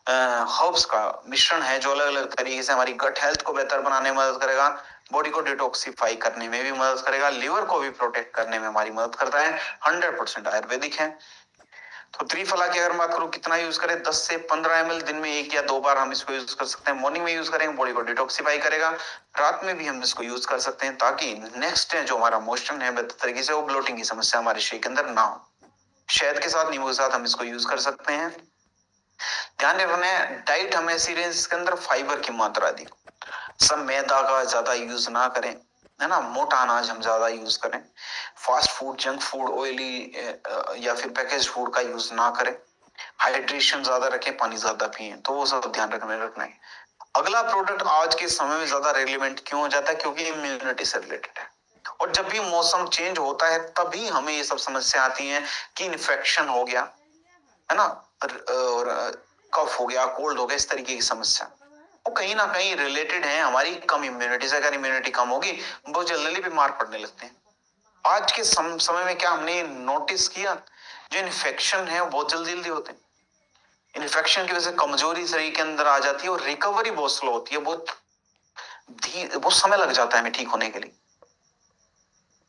हर्ब्स का मिश्रण है, जो अलग अलग तरीके से हमारी गट हेल्थ को बेहतर बनाने में मदद करेगा, बॉडी को डिटॉक्सिफाई करने में भी मदद करेगा, लिवर को भी प्रोटेक्ट करने में हमारी मदद करता है। 100% आयुर्वेदिक है। तो त्रिफला की अगर बात करूं, कितना यूज करें? 10 से 15 ml दिन में 1 या 2 बार हम इसको यूज कर सकते हैं। मॉर्निंग में यूज करेंगे, बॉडी को डिटॉक्सिफाई करेगा। रात में भी हम इसको यूज कर सकते हैं, ताकि नेक्स्ट डे जो हमारा मोशन है बेहतर तरीके से, वो ब्लोटिंग की समस्या हमारे शरीर के अंदर ना हो। शहद के साथ, नींबू के साथ हम इसको यूज कर सकते हैं। ध्यान रखना है, डाइट हमें ऐसी रेंज इसके अंदर फाइबर की मात्रा दी, सब मैदा का ज्यादा यूज ना करें, है ना। मोटा अनाज हम ज्यादा यूज करें। Fast food, junk food, oily या फिर पैकेज फूड का यूज ना करें। हाइड्रेशन ज्यादा रखें, पानी ज्यादा पिए, तो वो सब ध्यान रखना है। अगला प्रोडक्ट आज के समय में ज्यादा रेलिवेंट क्यों हो जाता है? क्योंकि इम्यूनिटी से रिलेटेड है। और जब भी मौसम चेंज होता है, तभी हमें ये सब समस्या आती है कि इन्फेक्शन हो गया, है ना, और कफ हो गया, कोल्ड हो गया, इस तरीके की समस्या वो कहीं ना कहीं रिलेटेड है हमारी कम इम्यूनिटी से। अगर इम्यूनिटी कम होगी, बहुत जल्दी बीमार पड़ने लगते हैं। आज के समय में क्या हमने नोटिस किया, जो इन्फेक्शन है वो बहुत जल्दी जल्दी होते हैं। इन्फेक्शन की वजह से कमजोरी शरीर के अंदर आ जाती है, और रिकवरी बहुत स्लो होती है, बहुत समय लग जाता है हमें ठीक होने के लिए।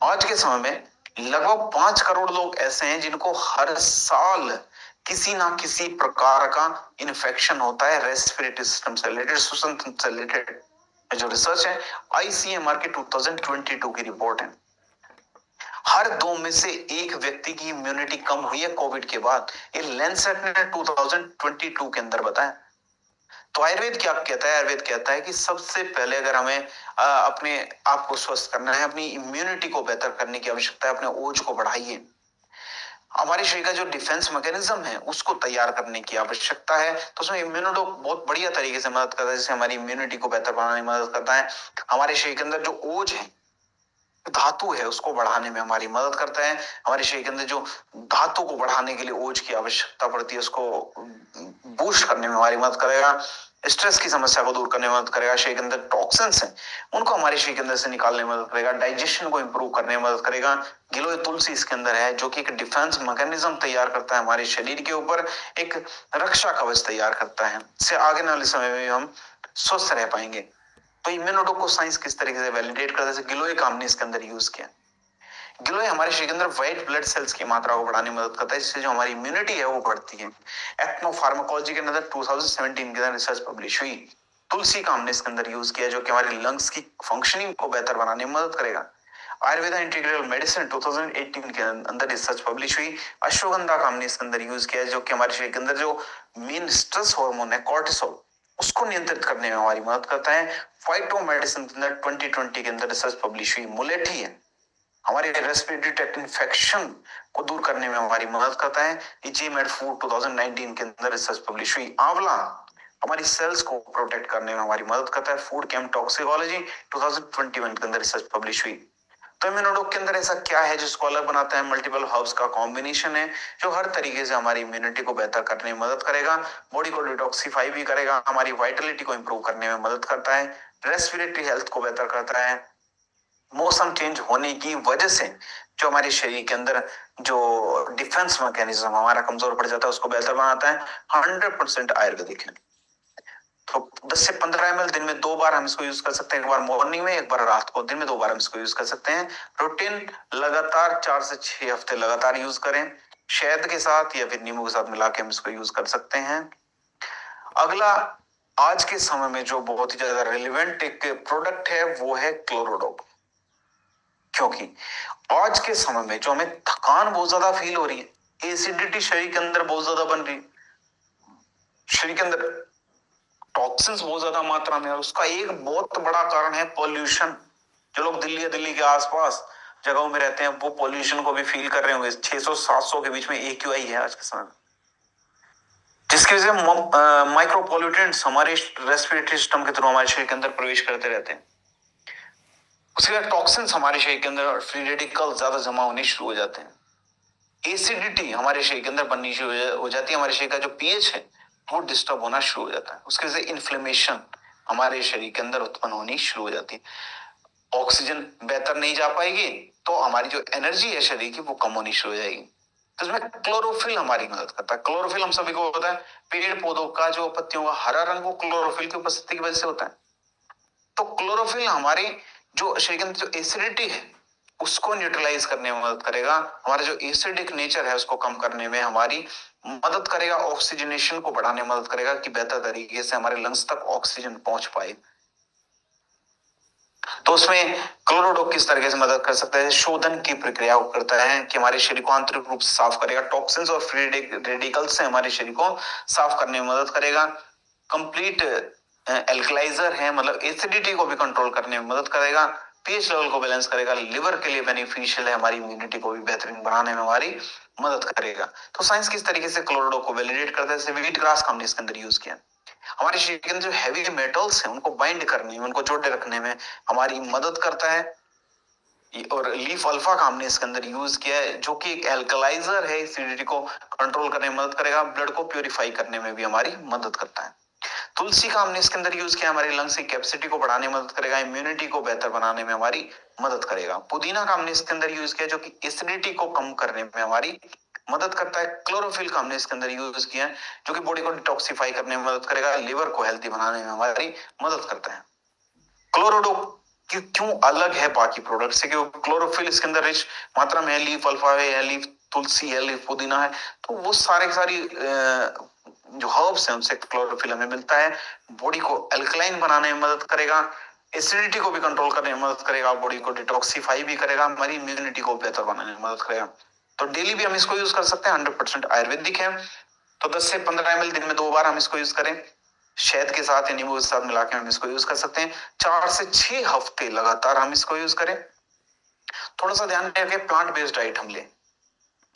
आज के समय में लगभग 5 करोड़ लोग ऐसे हैं जिनको हर साल किसी ना किसी प्रकार का इन्फेक्शन होता है, रेस्पिरेटरी सिस्टम से रिलेटेड, श्वसन तंत्र से रिलेटेड। जो रिसर्च है, आईसीएमआर की 2022 की रिपोर्ट है। हर 2 में से 1 व्यक्ति की इम्यूनिटी कम हुई है कोविड के बाद। ये लैंसेट ने 2022 के अंदर बताया। तो आयुर्वेद क्या कहता है? आयुर्वेद कहता है कि सबसे पहले अगर हमें अपने आप को स्वस्थ करना है, अपनी इम्यूनिटी को बेहतर करने की आवश्यकता है, अपने ओज को बढ़ाइए। हमारे शरीर का जो डिफेंस मैकेनिज्म है, उसको तैयार करने की आवश्यकता है। तो उसमें इम्यूनोडो बहुत बढ़िया तरीके से मदद करता है, जिससे हमारी इम्यूनिटी को बेहतर बनाने में मदद करता है। हमारे शरीर के अंदर जो ओज है, धातु है, उसको बढ़ाने में हमारी मदद करता है। हमारे शरीर के अंदर जो धातु को बढ़ाने के लिए ओज की आवश्यकता पड़ती है, उसको बूस्ट करने में हमारी मदद करेगा। स्ट्रेस की समस्या को दूर करने में मदद करेगा। शरीर के अंदर टॉक्सिन्स हैं, उनको हमारे शरीर के अंदर से निकालने में मदद करेगा। डाइजेशन को इंप्रूव करने में मदद करेगा। गिलोय तुलसी इसके अंदर है, जो कि एक डिफेंस मैकेनिज्म तैयार करता है हमारे शरीर के ऊपर, एक रक्षा कवच तैयार करता है। इससे आगे वाले समय में हम स्वस्थ रह पाएंगे। तो इम्यूनोडो को साइंस किस तरीके से वैलिडेट करता है? जैसे गिलोय का हमने इसके अंदर यूज किया। गिलोय हमारे शरीर के अंदर व्हाइट ब्लड सेल्स की मात्रा को बढ़ाने में मदद करता है, जिससे जो हमारी इम्यूनिटी है वो बढ़ती है। एथनोफार्माकोलॉजी के अंदर 2017 के अंदर रिसर्च पब्लिश हुई। तुलसी का हमने इसके अंदर यूज किया, जो कि हमारे लंग्स की फंक्शनिंग को बेहतर बनाने में मदद करेगा। आयुर्वेदा इंटीग्रल मेडिसिन 2018 के अंदर रिसर्च पब्लिश हुई। अश्वगंधा का हमने इसके अंदर यूज किया है, जो कि हमारे शरीर के अंदर जो मेन स्ट्रेस हार्मोन है कॉर्टिसोल, उसको नियंत्रित करने में हमारी मदद करता है। फाइटो मेडिसिन के अंदर 2020 के अंदर रिसर्च पब्लिश हुई। मुलेठी है, हमारे रेस्पिरेटरी ट्रैक्ट इन्फेक्शन को दूर करने में हमारी मदद करता है। जी मेड फूड 2019 के अंदर रिसर्च पब्लिश हुई। आंवला हमारी सेल्स को प्रोटेक्ट करने में हमारी मदद करता है। फूड केम टॉक्सिकोलॉजी 2021 के अंदर रिसर्च पब्लिश हुई। तो इम्यूनोडॉक के अंदर ऐसा क्या है जिसको अलग बनाता है? मल्टीपल हर्ब्स का कॉम्बिनेशन है, जो हर तरीके से हमारी इम्यूनिटी को बेहतर करने में मदद करेगा, बॉडी को डिटॉक्सिफाई भी करेगा, हमारी वाइटलिटी को इंप्रूव करने में मदद करता है, रेस्पिरेटरी हेल्थ को बेहतर करता है। मौसम चेंज होने की वजह से जो हमारे शरीर के अंदर जो डिफेंस मैकेनिज्म हमारा कमजोर पड़ जाता है, उसको बेहतर बनाता है। 100% आयुर्वेदिक है। तो 10 से 15 ml दिन में 2 बार हम इसको यूज कर सकते हैं, एक बार मॉर्निंग में, एक बार रात को। दिन में 2 बार हम इसको यूज कर सकते हैं। रूटीन लगातार 4 से 6 हफ्ते लगातार यूज करें, शहद के साथ या फिर नींबू के साथ मिला के हम इसको यूज कर सकते हैं। अगला आज के समय में जो बहुत ही ज्यादा रिलेवेंट एक प्रोडक्ट है वो है क्लोरोडॉप। क्योंकि आज के समय में जो हमें थकान बहुत ज्यादा फील हो रही है, एसिडिटी शरीर के अंदर बहुत ज्यादा बन रही है, शरीर के अंदर टॉक्सिन्स बहुत ज्यादा मात्रा में है, उसका एक बहुत बड़ा कारण है पॉल्यूशन। जो लोग दिल्ली या दिल्ली के आसपास जगहों में रहते हैं वो पॉल्यूशन को भी फील कर रहे होंगे। 600-700 के बीच में AQI है आज के समय में, जिसकी वजह से माइक्रो पॉल्यूटेंट्स हमारे रेस्पिरेटरी सिस्टम के थ्रू हमारे शरीर के अंदर प्रवेश करते रहते हैं। उसके बाद टॉक्सिन्स हमारे शरीर के अंदर फ्री रेडिकल ज्यादा जमा होने शुरू हो जाते हैं। एसिडिटी हमारे शरीर के अंदर बननी शुरू हो जाती है। हमारे शरीर का जो पीएच है वो डिस्टर्ब होना शुरू हो जाता है। उसके वजह से इन्फ्लेमेशन हमारे शरीर के अंदर उत्पन्न होनी शुरू हो जाती है। ऑक्सीजन बेहतर नहीं जा पाएगी तो हमारी जो एनर्जी है शरीर की वो कम होनी शुरू हो जाएगी। तो इसमें क्लोरोफिल हमारी मदद करता है। क्लोरोफिल हम सभी को होता है, पेड़ पौधों का जो पत्तियों का हरा रंग वो क्लोरोफिल की उपस्थिति की वजह से होता है। तो क्लोरोफिल हमारी जो शरीर के अंदर जो एसिडिटी है उसको न्यूट्रलाइज करने में मदद करेगा। हमारा जो एसिडिक नेचर है उसको कम करने में हमारी मदद करेगा। ऑक्सीजनेशन को बढ़ाने में मदद करेगा कि बेहतर तरीके से हमारे लंग्स तक ऑक्सीजन पहुंच पाए। तो उसमें क्लोरोडॉप किस तरीके से मदद कर सकता है? शोधन की प्रक्रिया को करता है कि हमारे शरीर को आंतरिक रूप से साफ करेगा। टॉक्सिन्स और फ्री रेडिकल्स से हमारे शरीर को साफ करने में मदद करेगा। कंप्लीट एल्कलाइजर है, मतलब एसिडिटी को भी कंट्रोल करने में मदद करेगा। पीएच लेवल को बैलेंस करेगा। लिवर के लिए बेनिफिशियल है, हमारी इम्यूनिटी को भी बेहतरीन बनाने में हमारी मदद करेगा। तो साइंस किस तरीके से क्लोरोडॉप को वैलिडेट करता है? जैसे व्हीट ग्रास का हमने इसके अंदर यूज किया, हमारे शरीर के अंदर जो हैवी मेटल्स हैं उनको बाइंड करने में, उनको जोड़े रखने में हमारी मदद करता है। और लीफ अल्फा का हमने इसके अंदर यूज किया है, जो कि एक एल्कलाइजर है, एसिडिटी को कंट्रोल करने में मदद करेगा। ब्लड को प्यूरिफाई करने में भी हमारी मदद करता है। तुलसी का हमने इसके अंदर यूज किया, हमारी लंग्स की कैपेसिटी को बढ़ाने में मदद करेगा, इम्यूनिटी को बेहतर बनाने में हमारी मदद करेगा। पुदीना का हमने इसके अंदर यूज किया, जो कि एसिडिटी को कम करने में हमारी मदद करता है। क्लोरोफिल का हमने इसके अंदर यूज किया है, जो कि बॉडी को डिटॉक्सिफाई करने में मदद करेगा, लिवर को हेल्थी बनाने में हमारी मदद करता है। क्लोरोडॉप क्यों अलग है बाकी प्रोडक्ट से? क्योंकि क्लोरोफिल इसके अंदर रिच मात्रा में है, लीफ अल्फा है, लीफ तुलसी है, लीफ पुदीना है, तो वो सारी जो हर्ब्स हैं उनसे क्लोरोफिल हमें मिलता है। बॉडी को अल्कलाइन बनाने में मदद करेगा, एसिडिटी को भी कंट्रोल करने में मदद करेगा, बॉडी को डिटॉक्सिफाई भी करेगा, हमारी इम्यूनिटी को बेहतर बनाने में मदद करेगा। तो डेली भी हम इसको यूज कर सकते हैं। 100% आयुर्वेदिक है। तो 10 से 15 ml दिन में 2 बार हम इसको यूज करें, शहद के साथ या नींबू के साथ मिला के हम इसको यूज कर सकते हैं। 4 से 6 हफ्ते लगातार हम इसको यूज करें। थोड़ा सा ध्यान रखें, प्लांट बेस्ड डाइट हम लें,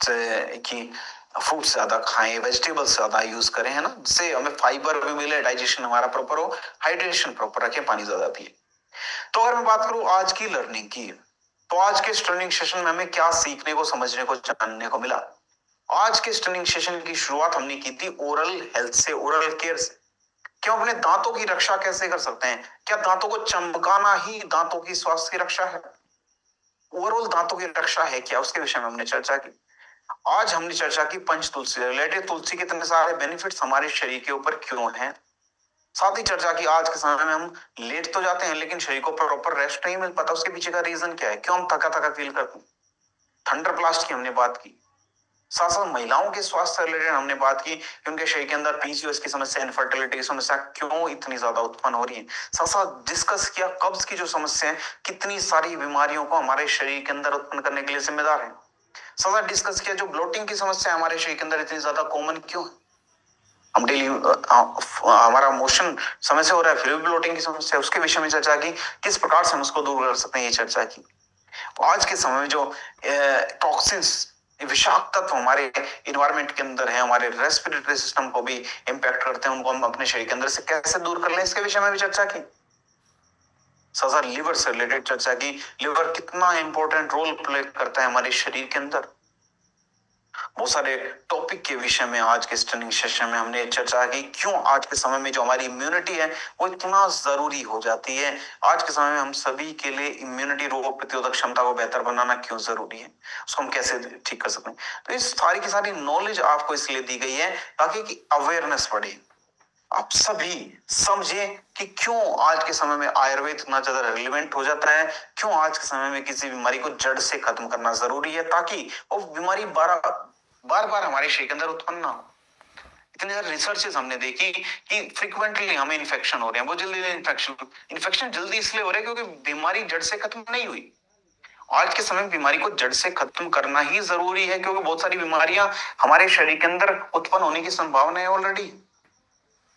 कि फ्रूट्स ज्यादा खाएं, वेजिटेबल्स ज्यादा यूज करें, है ना, जिससे हमें फाइबर भी मिले, डाइजेशन हमारा प्रॉपर हो, हाइड्रेशन प्रॉपर रखें, पानी ज्यादा पिए। तो अगर मैं बात करूं आज की लर्निंग की, तो आज के स्टर्निंग सेशन में हमें क्या सीखने को, समझने को, जानने को मिला? आज के स्टर्निंग सेशन की शुरुआत हमने की थी ओरल हेल्थ से, ओरल केयर से। क्यों अपने दांतों की रक्षा कैसे कर सकते हैं? क्या दांतों को चमकाना ही दांतों की स्वास्थ्य की रक्षा है? ओवरऑल दांतों की रक्षा है क्या, उसके विषय में हमने चर्चा की। आज हमने चर्चा की पंच तुलसी रिलेटेड, तुलसी के इतने सारे बेनिफिट्स हमारे शरीर के ऊपर क्यों हैं। साथ ही चर्चा की आज के समय में हम लेट तो जाते हैं लेकिन शरीर को प्रॉपर रेस्ट नहीं मिल पाता, उसके पीछे का रीजन क्या है, क्यों हम थका थका फील करते हैं। थंडर ब्लास्ट की हमने बात की, साथ साथ महिलाओं के स्वास्थ्य से रिलेटेड हमने बात की कि उनके शरीर के अंदर पीसीओएस की समस्या, इनफर्टिलिटी की समस्या क्यों इतनी ज्यादा उत्पन्न हो रही है। साथ साथ डिस्कस किया कब्ज की जो समस्या है, कितनी सारी बीमारियों को हमारे शरीर के अंदर उत्पन्न करने के लिए जिम्मेदार है। साथ साथ डिस्कस किया जो ब्लोटिंग की समस्या हमारे शरीर के अंदर इतनी ज्यादा कॉमन क्यों है। हम डेली हमारा मोशन समय से हो रहा है, फिर भी ब्लोटिंग की समस्या, उसके विषय में चर्चा की, किस प्रकार से हम उसको दूर कर सकते हैं, ये चर्चा की। आज के समय में जो टॉक्सिन्स, विषाक्त तत्व हमारे इन्वायरमेंट के अंदर है, हमारे रेस्पिरेटरी सिस्टम को भी इंपैक्ट करते हैं, उनको हम अपने शरीर के अंदर से कैसे दूर कर लें, इसके विषय में भी चर्चा की। सजा लिवर से रिलेटेड चर्चा की, लिवर कितना इंपॉर्टेंट रोल प्ले करता है हमारे शरीर के अंदर। बहुत सारे टॉपिक के विषय में आज के स्टनिंग सेशन में हमने चर्चा की, क्यों आज के समय में जो हमारी इम्यूनिटी है वो इतना जरूरी हो जाती है। आज के समय में हम सभी के लिए इम्यूनिटी, रोग प्रतिरोधक क्षमता को बेहतर बनाना क्यों जरूरी है, उसको हम कैसे ठीक कर सकते हैं। तो इस सारी की सारी नॉलेज आपको इसलिए दी गई है ताकि कि अवेयरनेस बढ़े, आप सभी समझे कि क्यों आज के समय में आयुर्वेद इतना ज्यादा रिलेवेंट हो जाता है, क्यों आज के समय में किसी बीमारी को जड़ से खत्म करना जरूरी है, ताकि वो बीमारी बार बार हमारे शरीर के अंदर उत्पन्न ना हो। इतनी सारी रिसर्चेस हमने देखी कि फ्रिक्वेंटली हमें इन्फेक्शन हो रहे हैं, वो जल्दी इन्फेक्शन जल्दी इसलिए हो रहा है क्योंकि बीमारी जड़ से खत्म नहीं हुई। आज के समय में बीमारी को जड़ से खत्म करना ही जरूरी है, क्योंकि बहुत सारी बीमारियां हमारे शरीर के अंदर उत्पन्न होने की संभावना है ऑलरेडी।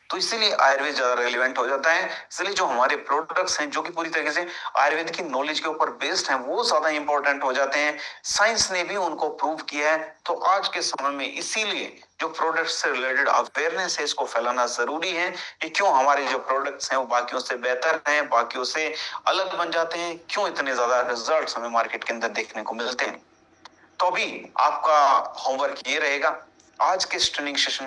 तो इसीलिए आयुर्वेद ज्यादा रेलिवेंट हो जाता है। इसलिए जो हमारे प्रोडक्ट्स हैं जो कि पूरी तरीके से आयुर्वेद की नॉलेज के ऊपर बेस्ड हैं, वो ज्यादा इंपॉर्टेंट हो जाते हैं। साइंस ने भी उनको प्रूव किया है। तो आज के समय में इसीलिए जो प्रोडक्ट्स से रिलेटेड अवेयरनेस है, इसको फैलाना जरूरी है कि क्यों हमारे जो प्रोडक्ट्स हैं वो बाकियों से बेहतर हैं, बाकियों से अलग बन जाते हैं, क्यों इतने ज्यादा रिजल्ट्स हमें मार्केट के अंदर देखने को मिलते हैं। तो अभी आपका होमवर्क ये रहेगा, आज के स्टनिंग सेशन